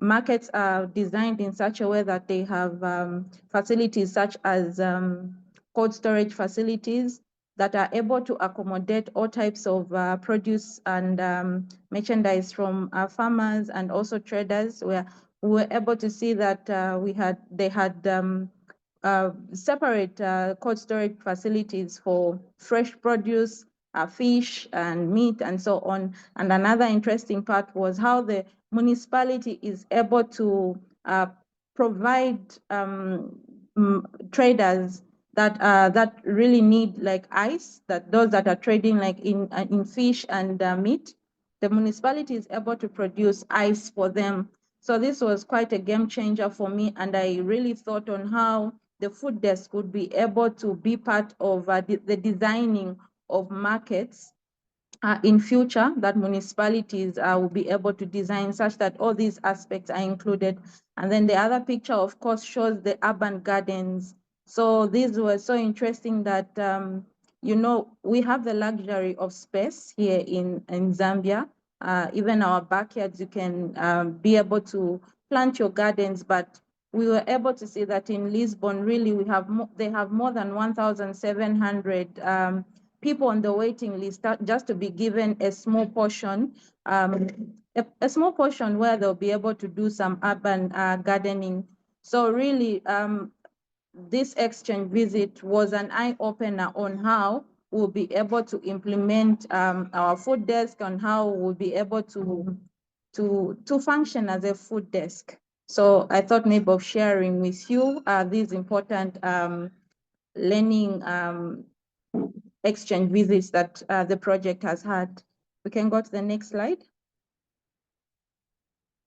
markets are designed in such a way that they have facilities such as cold storage facilities that are able to accommodate all types of produce and merchandise from farmers and also traders, where we were able to see that they had separate cold storage facilities for fresh produce, fish and meat and so on. And another interesting part was how the municipality is able to provide traders that really need like ice, that those that are trading like in fish and meat, the municipality is able to produce ice for them. So this was quite a game changer for me, and I really thought on how the food desk would be able to be part of the designing of markets in future, that municipalities will be able to design such that all these aspects are included. And then the other picture, of course, shows the urban gardens. So these were so interesting that, you know, we have the luxury of space here in Zambia. Even our backyards, you can be able to plant your gardens, but we were able to see that in Lisbon, really, they have more than 1,700 people on the waiting list just to be given a small portion, a small portion where they'll be able to do some urban gardening. So really, this exchange visit was an eye-opener on how we'll be able to implement our food desk, on how we'll be able to function as a food desk. So I thought maybe of sharing with you these important learning exchange visits that the project has had. We can go to the next slide.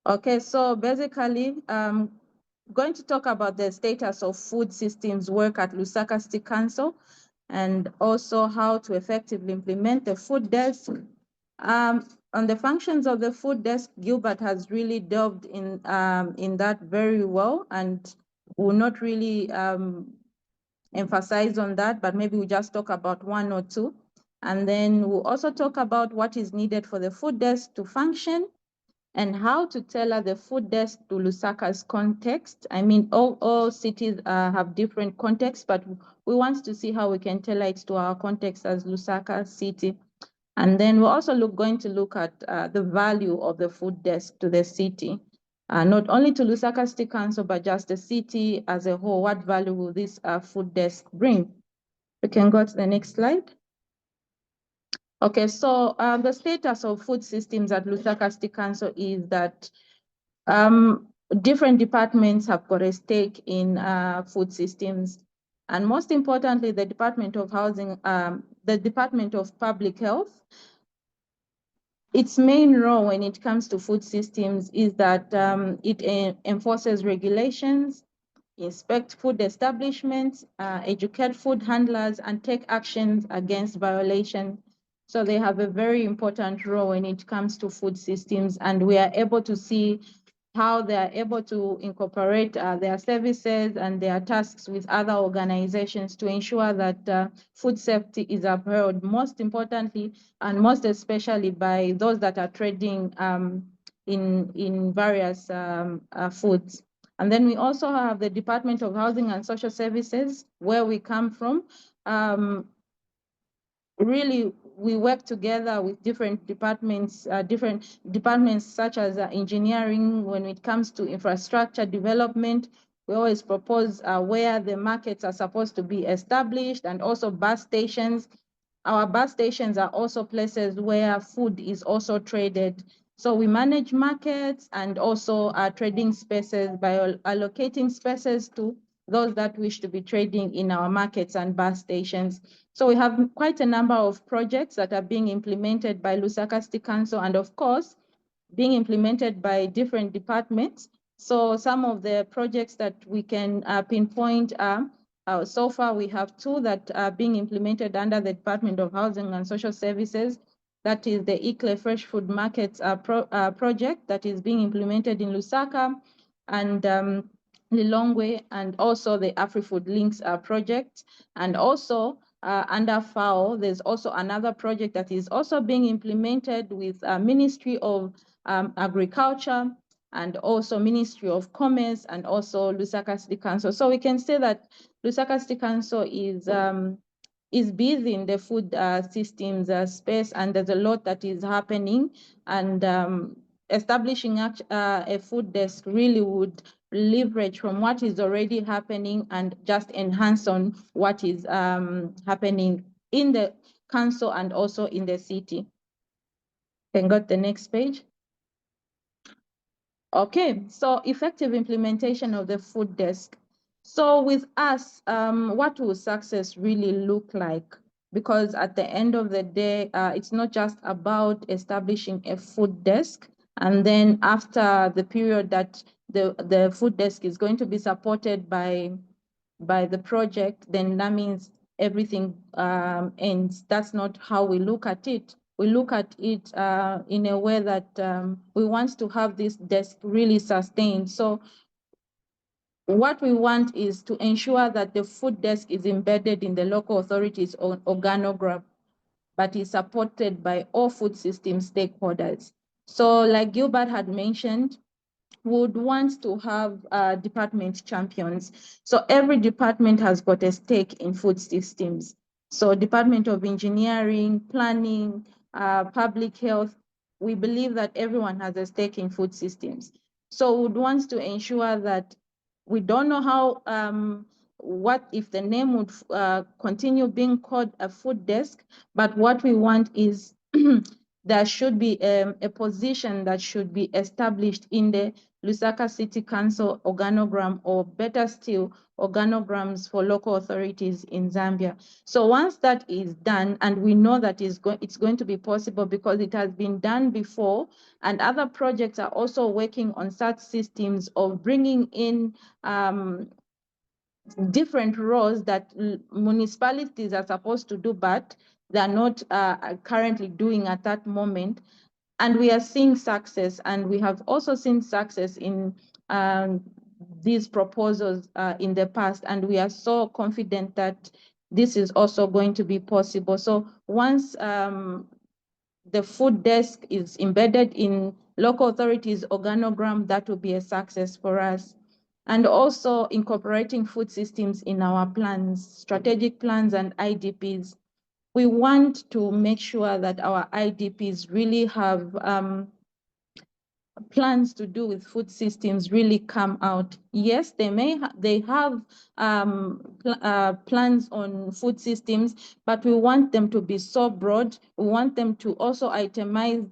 Okay, so basically, going to talk about the status of food systems work at Lusaka City Council, and also how to effectively implement the food desk. On the functions of the food desk, Gilbert has really delved in that very well, and will not really emphasize on that, but maybe we just talk about one or two. And then we'll also talk about what is needed for the food desk to function, and how to tailor the food desk to Lusaka's context. I mean, all cities have different contexts, but we want to see how we can tailor it to our context as Lusaka City. And then we're also going to look at the value of the food desk to the city, not only to Lusaka City Council, but just the city as a whole. What value will this food desk bring? We can go to the next slide. Okay, so the status of food systems at Lusaka City Council is that different departments have got a stake in food systems. And most importantly, the Department of Housing, the Department of Public Health, its main role when it comes to food systems is that it enforces regulations, inspect food establishments, educate food handlers, and take actions against violation. So they have a very important role when it comes to food systems, and we are able to see how they are able to incorporate their services and their tasks with other organizations to ensure that food safety is upheld, most importantly, and most especially by those that are trading in various foods. And then we also have the Department of Housing and Social Services, where we come from. Really, we work together with different departments such as engineering. When it comes to infrastructure development, we always propose where the markets are supposed to be established, and also bus stations. Our bus stations are also places where food is also traded. So we manage markets and also trading spaces by allocating spaces to those that wish to be trading in our markets and bus stations. So we have quite a number of projects that are being implemented by Lusaka City Council, and of course, being implemented by different departments. So some of the projects that we can pinpoint are, so far we have two that are being implemented under the Department of Housing and Social Services. That is the Ikle Fresh Food Markets project that is being implemented in Lusaka and Lilongwe, and also the AfriFood Links project. And also under FAO, there's also another project that is also being implemented with Ministry of Agriculture, and also Ministry of Commerce, and also Lusaka City Council. So we can say that Lusaka City Council is busy in the food systems space, and there's a lot that is happening, and establishing a food desk really would leverage from what is already happening and just enhance on what is happening in the council and also in the city. Can go to the next page. Okay, so effective implementation of the food desk. So with us, what will success really look like? Because at the end of the day, it's not just about establishing a food desk, and then after the period that the food desk is going to be supported by the project, then that means everything ends. That's not how we look at it. We look at it in a way that we want to have this desk really sustained. So what we want is to ensure that the food desk is embedded in the local authorities' organogram, but is supported by all food system stakeholders. So like Gilbert had mentioned, would want to have department champions. So every department has got a stake in food systems. So Department of Engineering, Planning, Public Health, we believe that everyone has a stake in food systems. So would want to ensure that we don't know how, what if the name would continue being called a food desk, but what we want is there should be a position that should be established in the Lusaka City Council organogram, or better still, organograms for local authorities in Zambia. So once that is done, and we know that it's going to be possible because it has been done before, and other projects are also working on such systems of bringing in different roles that municipalities are supposed to do, but they're not currently doing at that moment. And we are seeing success, and we have also seen success in these proposals in the past, and we are so confident that this is also going to be possible. So once the food desk is embedded in local authorities' organogram, that will be a success for us. And also incorporating food systems in our plans, strategic plans and IDPs. We want to make sure that our IDPs really have plans to do with food systems really come out. Yes, they have plans on food systems, but we want them to be so broad. We want them to also itemize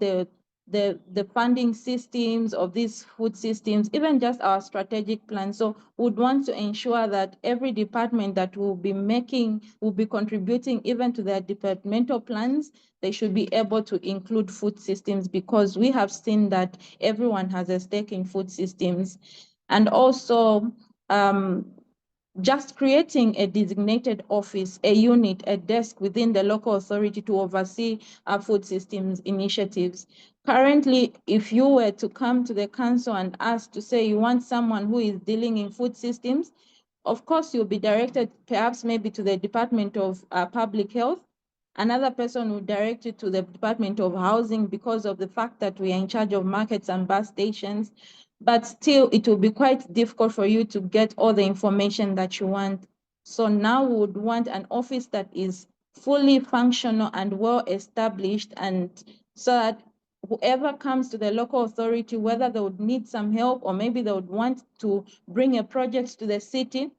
the funding systems of these food systems, even just our strategic plan. So we'd want to ensure that every department that will be contributing even to their departmental plans, they should be able to include food systems, because we have seen that everyone has a stake in food systems. And also just creating a designated office, a unit, a desk within the local authority to oversee our food systems initiatives. Currently, if you were to come to the council and ask to say you want someone who is dealing in food systems, of course, you'll be directed perhaps maybe to the Department of Public Health. Another person will direct you to the Department of Housing, because of the fact that we are in charge of markets and bus stations. But still, it will be quite difficult for you to get all the information that you want. So now we would want an office that is fully functional and well established, and so that whoever comes to the local authority, whether they would need some help or maybe they would want to bring a project to the city,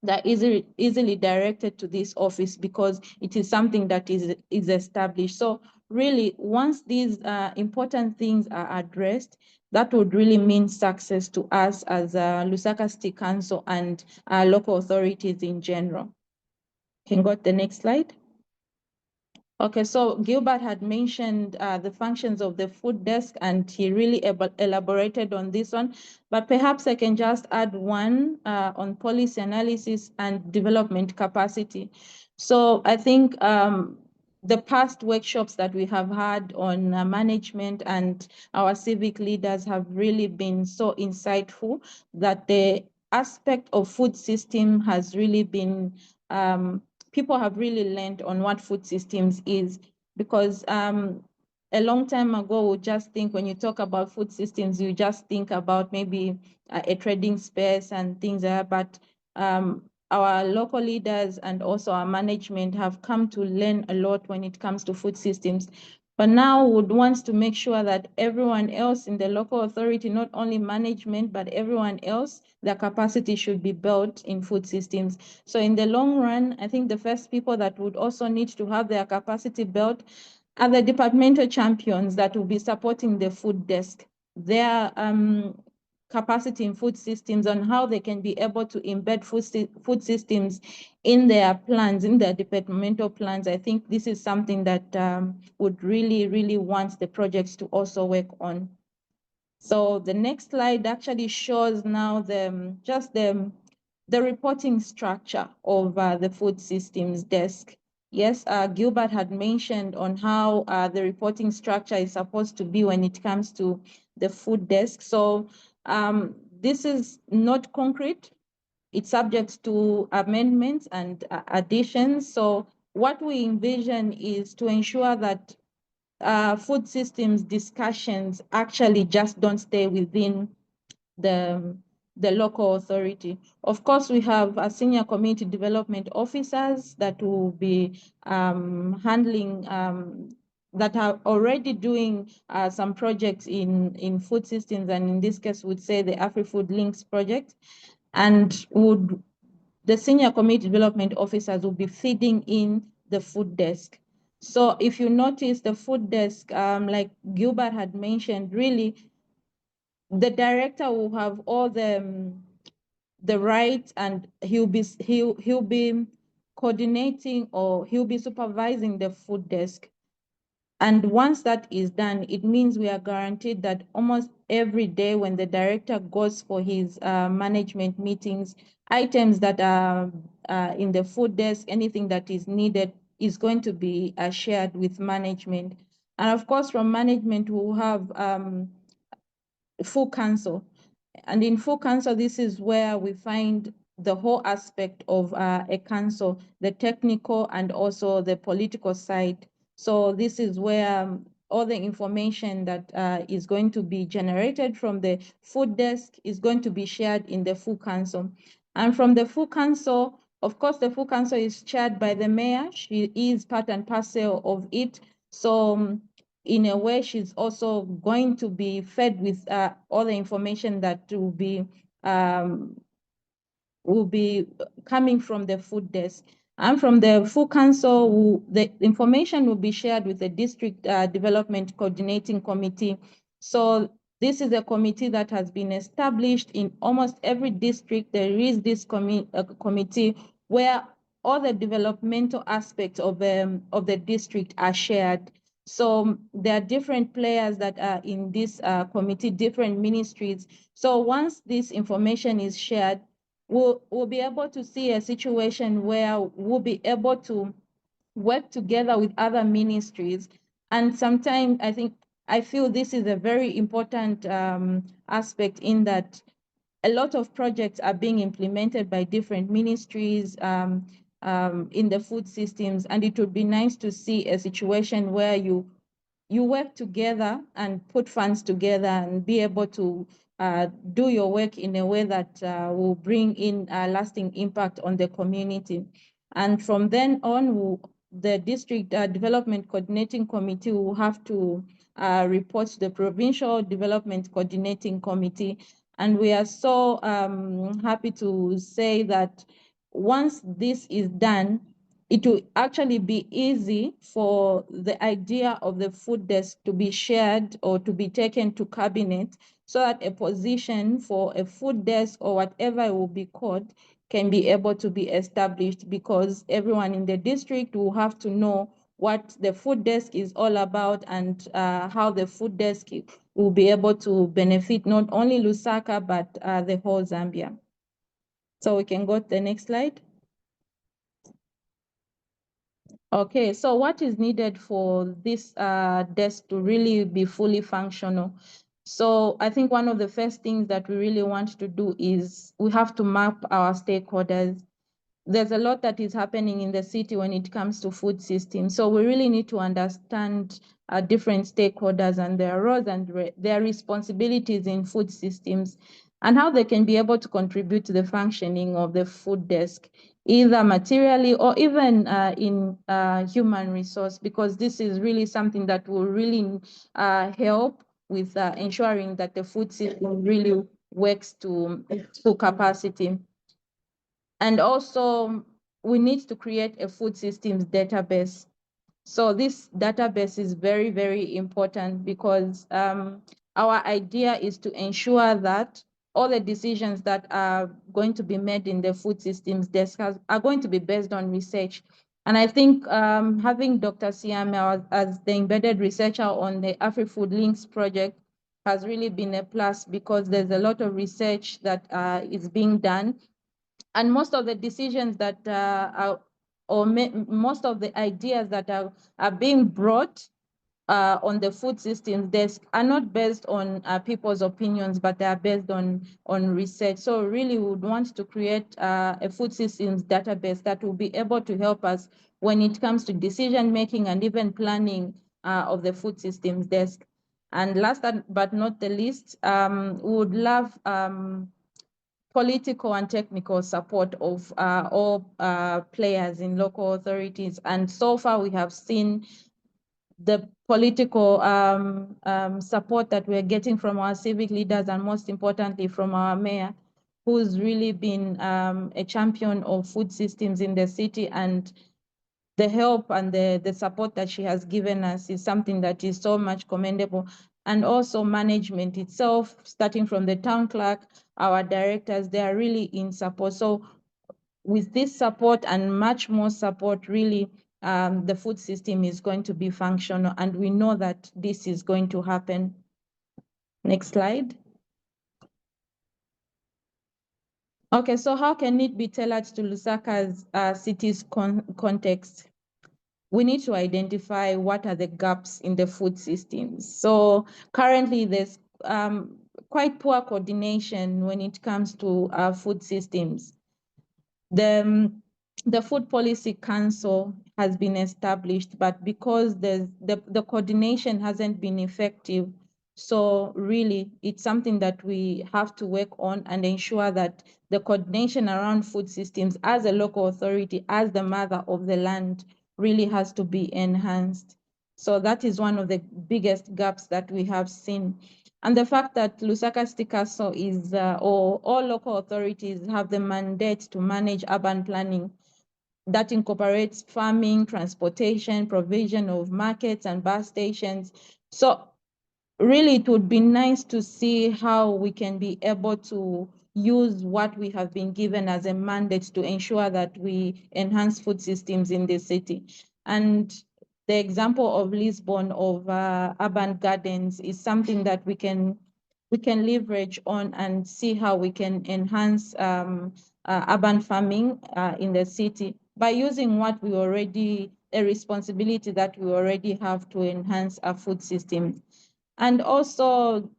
that easily directed to this office, because it is something that is established. So really, once these important things are addressed, that would really mean success to us as Lusaka City Council and local authorities in general. Can go to the next slide. Okay, so Gilbert had mentioned the functions of the food desk, and he really elaborated on this one, but perhaps I can just add one on policy analysis and development capacity. So I think the past workshops that we have had on management and our civic leaders have really been so insightful, that the aspect of food system has really been people have really learned on what food systems is, because a long time ago, we just think when you talk about food systems, you just think about maybe a trading space and things like that. But our local leaders and also our management have come to learn a lot when it comes to food systems. But now we would want to make sure that everyone else in the local authority, not only management, but everyone else, their capacity should be built in food systems. So in the long run, I think the first people that would also need to have their capacity built are the departmental champions that will be supporting the food desk. Their capacity in food systems, on how they can be able to embed food systems in their plans, in their departmental plans. I think this is something that would really want the projects to also work on. So the next slide actually shows now the reporting structure of the food systems desk. Yes, Gilbert had mentioned on how the reporting structure is supposed to be when it comes to the food desk. So this is not concrete. It's subject to amendments and additions. So what we envision is to ensure that food systems discussions actually just don't stay within the local authority. Of course, we have a senior community development officers that will be handling that are already doing some projects in food systems, and in this case, would say the AfriFood Links project, and the senior community development officers will be feeding in the food desk. So if you notice the food desk, like Gilbert had mentioned, really, the director will have all the rights, and he'll be coordinating, or he'll be supervising the food desk. And once that is done, it means we are guaranteed that almost every day when the director goes for his management meetings, items that are in the food desk, anything that is needed, is going to be shared with management. And of course, from management, we'll have full council. And in full council, this is where we find the whole aspect of a council, the technical and also the political side. So this is where all the information that is going to be generated from the food desk is going to be shared in the full council. And from the full council, of course, the full council is chaired by the mayor. She is part and parcel of it. So in a way, she's also going to be fed with all the information that will be coming from the food desk. And from the full council, the information will be shared with the district development coordinating committee. So this is a committee that has been established in almost every district. There is this committee where all the developmental aspects of the district are shared. So there are different players that are in this committee, different ministries. So once this information is shared, we'll be able to see a situation where we'll be able to work together with other ministries. And sometimes I feel this is a very important aspect, in that a lot of projects are being implemented by different ministries in the food systems. And it would be nice to see a situation where you work together and put funds together and be able to do your work in a way that will bring in a lasting impact on the community. And from then on, the district development coordinating committee will have to report to the provincial development coordinating committee. And we are so happy to say that once this is done, it will actually be easy for the idea of the food desk to be shared or to be taken to cabinet, so that a position for a food desk, or whatever it will be called, can be able to be established, because everyone in the district will have to know what the food desk is all about, and how the food desk will be able to benefit not only Lusaka, but the whole Zambia. So we can go to the next slide. Okay, so what is needed for this desk to really be fully functional? So I think one of the first things that we really want to do is we have to map our stakeholders. There's a lot that is happening in the city when it comes to food systems. So we really need to understand different stakeholders and their roles and their responsibilities in food systems, and how they can be able to contribute to the functioning of the food desk, either materially or even in human resource, because this is really something that will really help with ensuring that the food system really works to full capacity. And also, we need to create a food systems database. So this database is very, very important, because our idea is to ensure that all the decisions that are going to be made in the food systems desk are going to be based on research. And I think having Dr. Siame as the embedded researcher on the AfriFood Links project has really been a plus, because there's a lot of research that is being done. And most of the decisions that most of the ideas that are being brought on the food systems desk are not based on people's opinions, but they are based on research. So really we would want to create a food systems database that will be able to help us when it comes to decision making and even planning of the food systems desk. And last but not the least, we would love political and technical support of all players in local authorities. And so far we have seen the political support that we're getting from our civic leaders, and most importantly from our mayor, who's really been a champion of food systems in the city. And the help and the support that she has given us is something that is so much commendable. And also management itself, starting from the town clerk, our directors, they are really in support. So with this support and much more support, really, the food system is going to be functional, and we know that this is going to happen. Next slide. Okay, so how can it be tailored to Lusaka's city's context? We need to identify what are the gaps in the food systems. So currently there's quite poor coordination when it comes to food systems. The Food Policy Council has been established, but because the coordination hasn't been effective, so really it's something that we have to work on and ensure that the coordination around food systems as a local authority, as the mother of the land, really has to be enhanced. So that is one of the biggest gaps that we have seen. And the fact that Lusaka City Council is, or all local authorities have the mandate to manage urban planning that incorporates farming, transportation, provision of markets and bus stations. So really, it would be nice to see how we can be able to use what we have been given as a mandate to ensure that we enhance food systems in the city. And the example of Lisbon of urban gardens is something that we can leverage on and see how we can enhance urban farming in the city by using what we already, a responsibility that we already have to enhance our food systems. And also,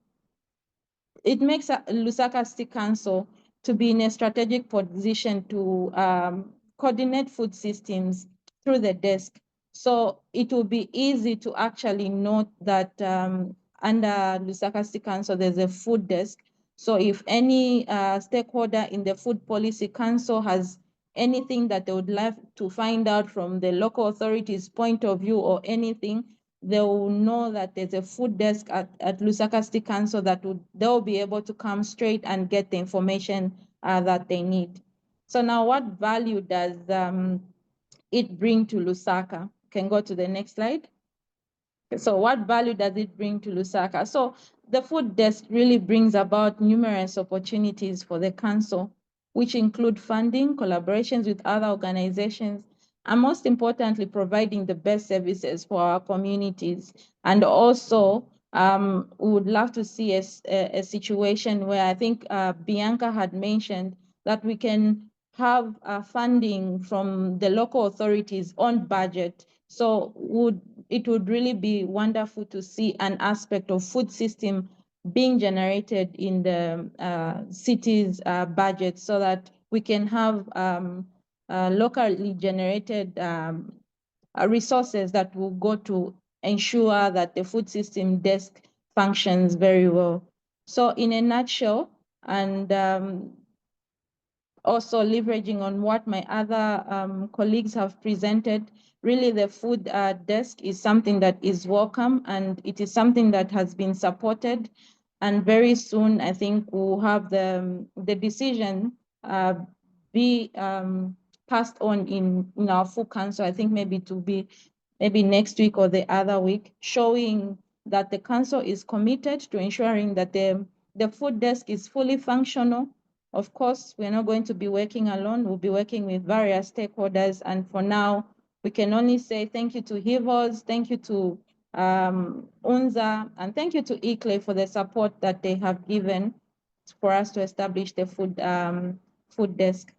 it makes Lusaka City Council to be in a strategic position to coordinate food systems through the desk. So it will be easy to actually note that under Lusaka City Council, there's a food desk. So if any stakeholder in the Food Policy Council has anything that they would like to find out from the local authorities' point of view or anything, they will know that there's a food desk at Lusaka City Council that they'll be able to come straight and get the information that they need. So now what value does it bring to Lusaka? Can go to the next slide. So what value does it bring to Lusaka? So the food desk really brings about numerous opportunities for the council, which include funding, collaborations with other organizations, and most importantly, providing the best services for our communities. And also, we would love to see a situation where I think Bianca had mentioned that we can have funding from the local authorities on budget. So it would really be wonderful to see an aspect of food system being generated in the city's budget so that we can have locally generated resources that will go to ensure that the food system desk functions very well. So in a nutshell, and also leveraging on what my other colleagues have presented, really the food desk is something that is welcome, and it is something that has been supported. And very soon, I think we'll have the decision be passed on in our full council. I think maybe to be next week or the other week, showing that the council is committed to ensuring that the food desk is fully functional. Of course, we're not going to be working alone. We'll be working with various stakeholders. And for now, we can only say thank you to HIVOS, thank you to UNZA, and thank you to ICLE for the support that they have given for us to establish the food desk.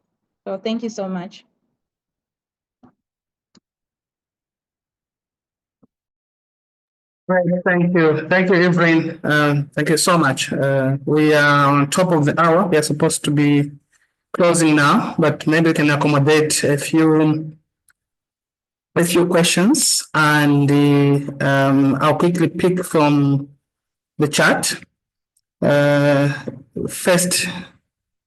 So thank you so much. Right, thank you, Evelyn. Thank you so much. We are on top of the hour. We are supposed to be closing now, but maybe we can accommodate a few questions, and I'll quickly pick from the chat. First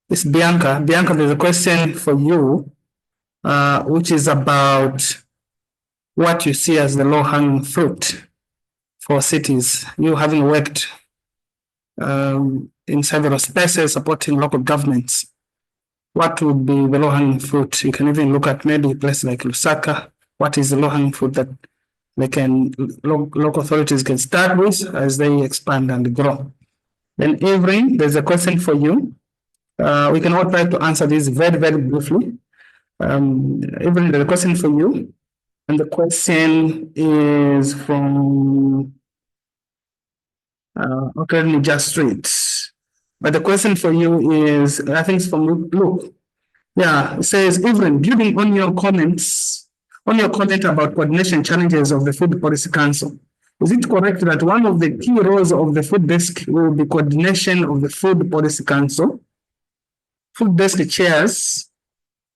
is Bianca. Bianca, there's a question for you, which is about what you see as the low-hanging fruit for cities. You having worked in several spaces supporting local governments, what would be the low-hanging fruit? You can even look at maybe a place like Lusaka what is the low-hanging fruit that they can local authorities can start with as they expand and grow. Then Evelyn, there's a question for you. We can all try to answer this very, very briefly. Evelyn, there's a question for you. And the question is from okay, let me just read. But the question for you is, I think it's from Luke. Yeah, it says, Evelyn, building on your comments, on your comment about coordination challenges of the Food Policy Council, is it correct that one of the key roles of the food desk will be coordination of the Food Policy Council? Food desk chairs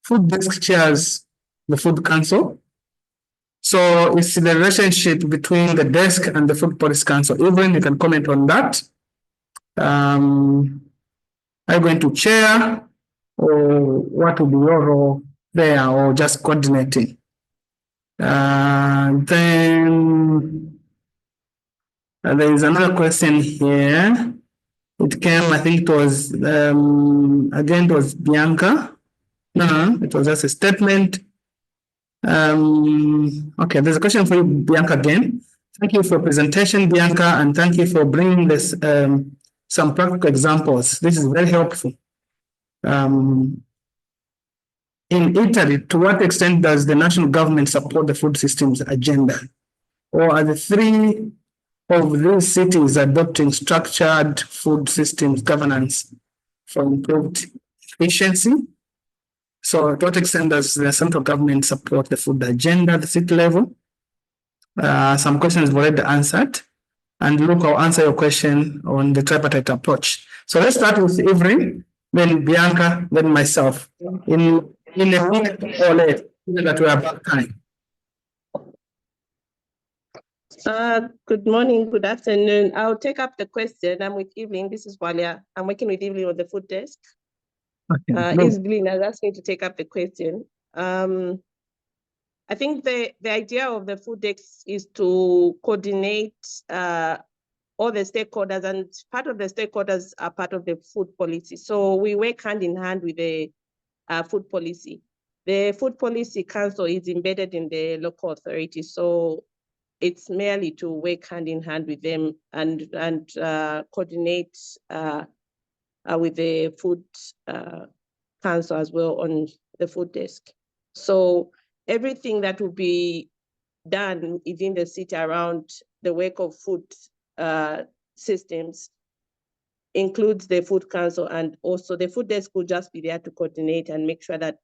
the Food Council. So it's the relationship between the desk and the Food Policy Council. Evelyn, you can comment on that. Are you going to chair, or what will be your role there, or just coordinating? Then there is another question here. It came, I think it was, again, it was Bianca. No, it was just a statement. Okay, there's a question for you, Bianca, again. Thank you for your presentation, Bianca, and thank you for bringing this some practical examples. This is very helpful. In Italy, to what extent does the national government support the food systems agenda? Or are the three of these cities adopting structured food systems governance for improved efficiency? So to what extent does the central government support the food agenda at the city level? Some questions were already answered. And Luke, I'll answer your question on the tripartite approach. So let's start with Evelyn, then Bianca, then myself. In a minute or less, that we are back time. Good morning, good afternoon. I'll take up the question. I'm with Evelyn. This is Walia. I'm working with Evelyn on the food desk. Okay, Evelyn has asked me to take up the question. I think the idea of the food desk is to coordinate all the stakeholders, and part of the stakeholders are part of the food policy. So we work hand in hand with the food policy. The Food Policy Council is embedded in the local authority. So it's merely to work hand in hand with them and coordinate with the Food Council as well on the food desk. So everything that will be done within the city around the work of food systems includes the Food Council, and also the food desk will just be there to coordinate and make sure that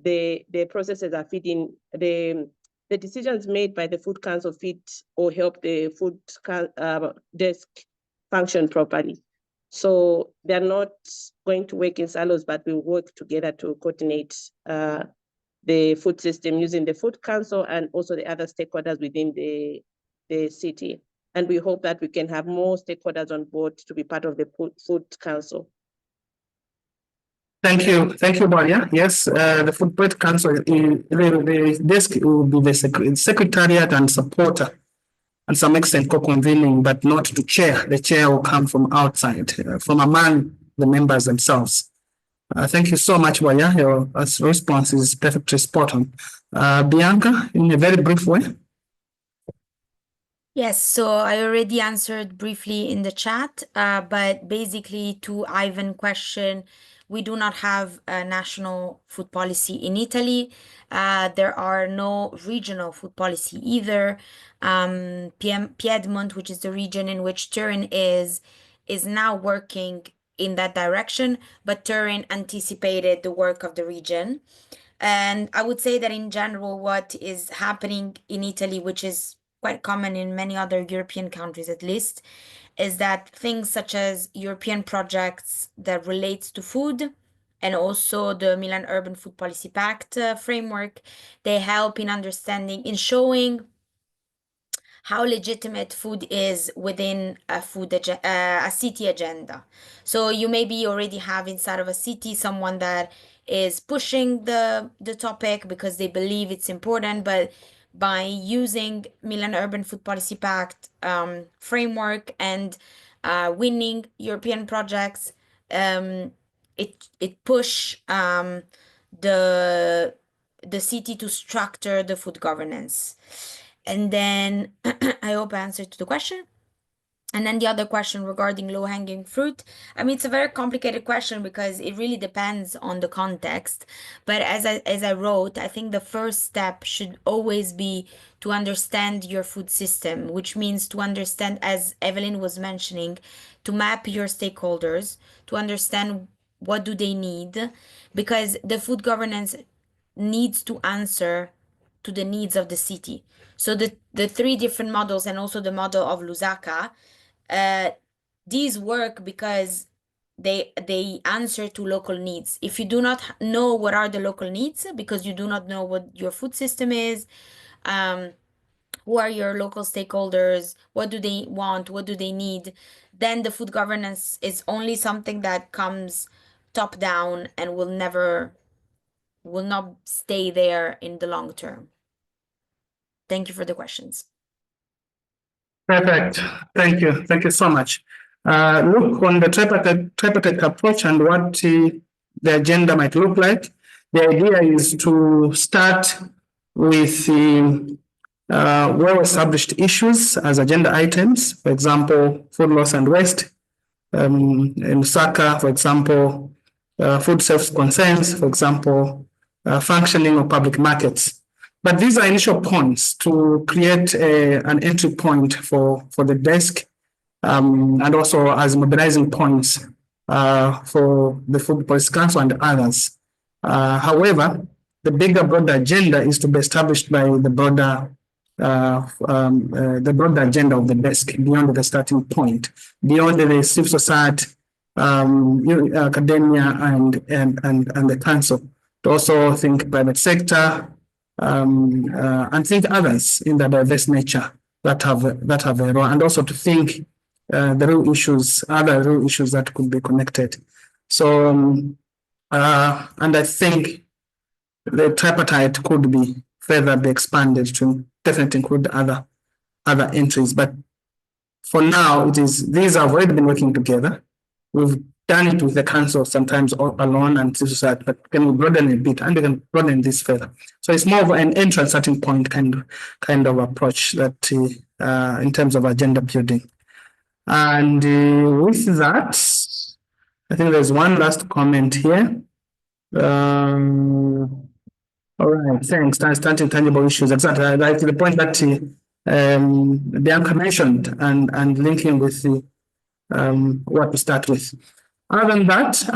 the processes are feeding, the decisions made by the Food Council feed or help the food desk function properly. So they're not going to work in silos, but we work together to coordinate the food system using the Food Council and also the other stakeholders within the city. And we hope that we can have more stakeholders on board to be part of the Food Council. Thank you, Maria. Yes, the Food Policy Council, the desk will be the secretariat and supporter, and some extent co-convening, but not to chair. The chair will come from outside, from among the members themselves. Thank you so much, Maria. Your response is perfectly spot on. Bianca, in a very brief way. Yes, so I already answered briefly in the chat, but basically to Ivan's question, we do not have a national food policy in Italy. There are no regional food policy either. Piedmont, which is the region in which Turin is now working in that direction, but Turin anticipated the work of the region. And I would say that in general, what is happening in Italy, which is quite common in many other European countries at least, is that things such as European projects that relates to food and also the Milan Urban Food Policy Pact framework, they help in understanding, in showing how legitimate food is within a city agenda. So you maybe already have inside of a city someone that is pushing the topic because they believe it's important, but by using Milan Urban Food Policy Pact framework and winning European projects, it push the the city to structure the food governance. And then I hope I answered to the question. And then the other question regarding low-hanging fruit, I mean, it's a very complicated question because it really depends on the context. But as I wrote, I think the first step should always be to understand your food system, which means to understand, as Evelyn was mentioning, to map your stakeholders, to understand what do they need, because the food governance needs to answer to the needs of the city. So the three different models and also the model of Lusaka, these work because they answer to local needs. If you do not know what are the local needs, because you do not know what your food system is, who are your local stakeholders, what do they want, what do they need, then the food governance is only something that comes top down and will not stay there in the long term. Thank you for the questions. Perfect. Thank you. Thank you so much. Look on the tripartite approach and what the agenda might look like. The idea is to start with the well-established issues as agenda items, for example, food loss and waste. In Lusaka, for example, food safety concerns, for example, functioning of public markets. But these are initial points to create an entry point for the desk, and also as mobilizing points for the Food Policy Council and others. However, the bigger, broader agenda is to be established by the broader agenda of the desk beyond the starting point, beyond the civil society, academia, and the council. To also think private sector, and think others in the diverse nature that have a role, and also to think the real issues, other real issues that could be connected. So, and I think the tripartite could be further be expanded to definitely include other entries. But for now, these have already been working together. We've done it with the council sometimes alone and civil society, but can we broaden a bit and we can broaden this further? So it's more of an entrance starting point kind of approach that in terms of agenda building. And with that, I think there's one last comment here. All right, thanks. Starting tangible issues, exactly. Like the point that Bianca mentioned, and linking with the what we start with. Other than that,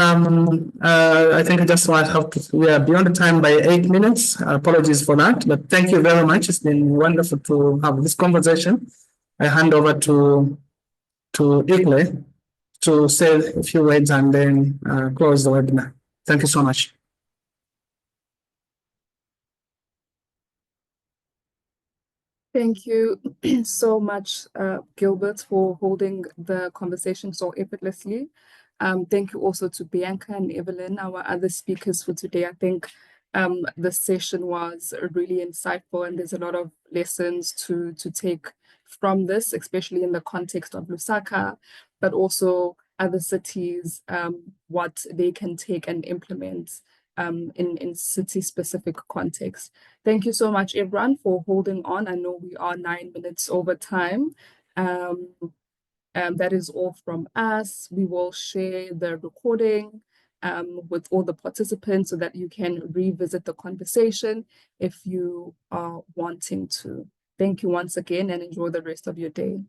I think I just want to we are beyond the time by 8 minutes. Apologies for that, but thank you very much. It's been wonderful to have this conversation. I hand over to Igle to say a few words and then close the webinar. Thank you so much. Thank you so much, Gilbert, for holding the conversation so effortlessly. Thank you also to Bianca and Evelyn, our other speakers for today. I think the session was really insightful, and there's a lot of lessons to take from this, especially in the context of Lusaka, but also other cities, what they can take and implement in city-specific context. Thank you so much, everyone, for holding on. I know we are 9 minutes over time. That is all from us. We will share the recording with all the participants so that you can revisit the conversation if you are wanting to. Thank you once again and enjoy the rest of your day.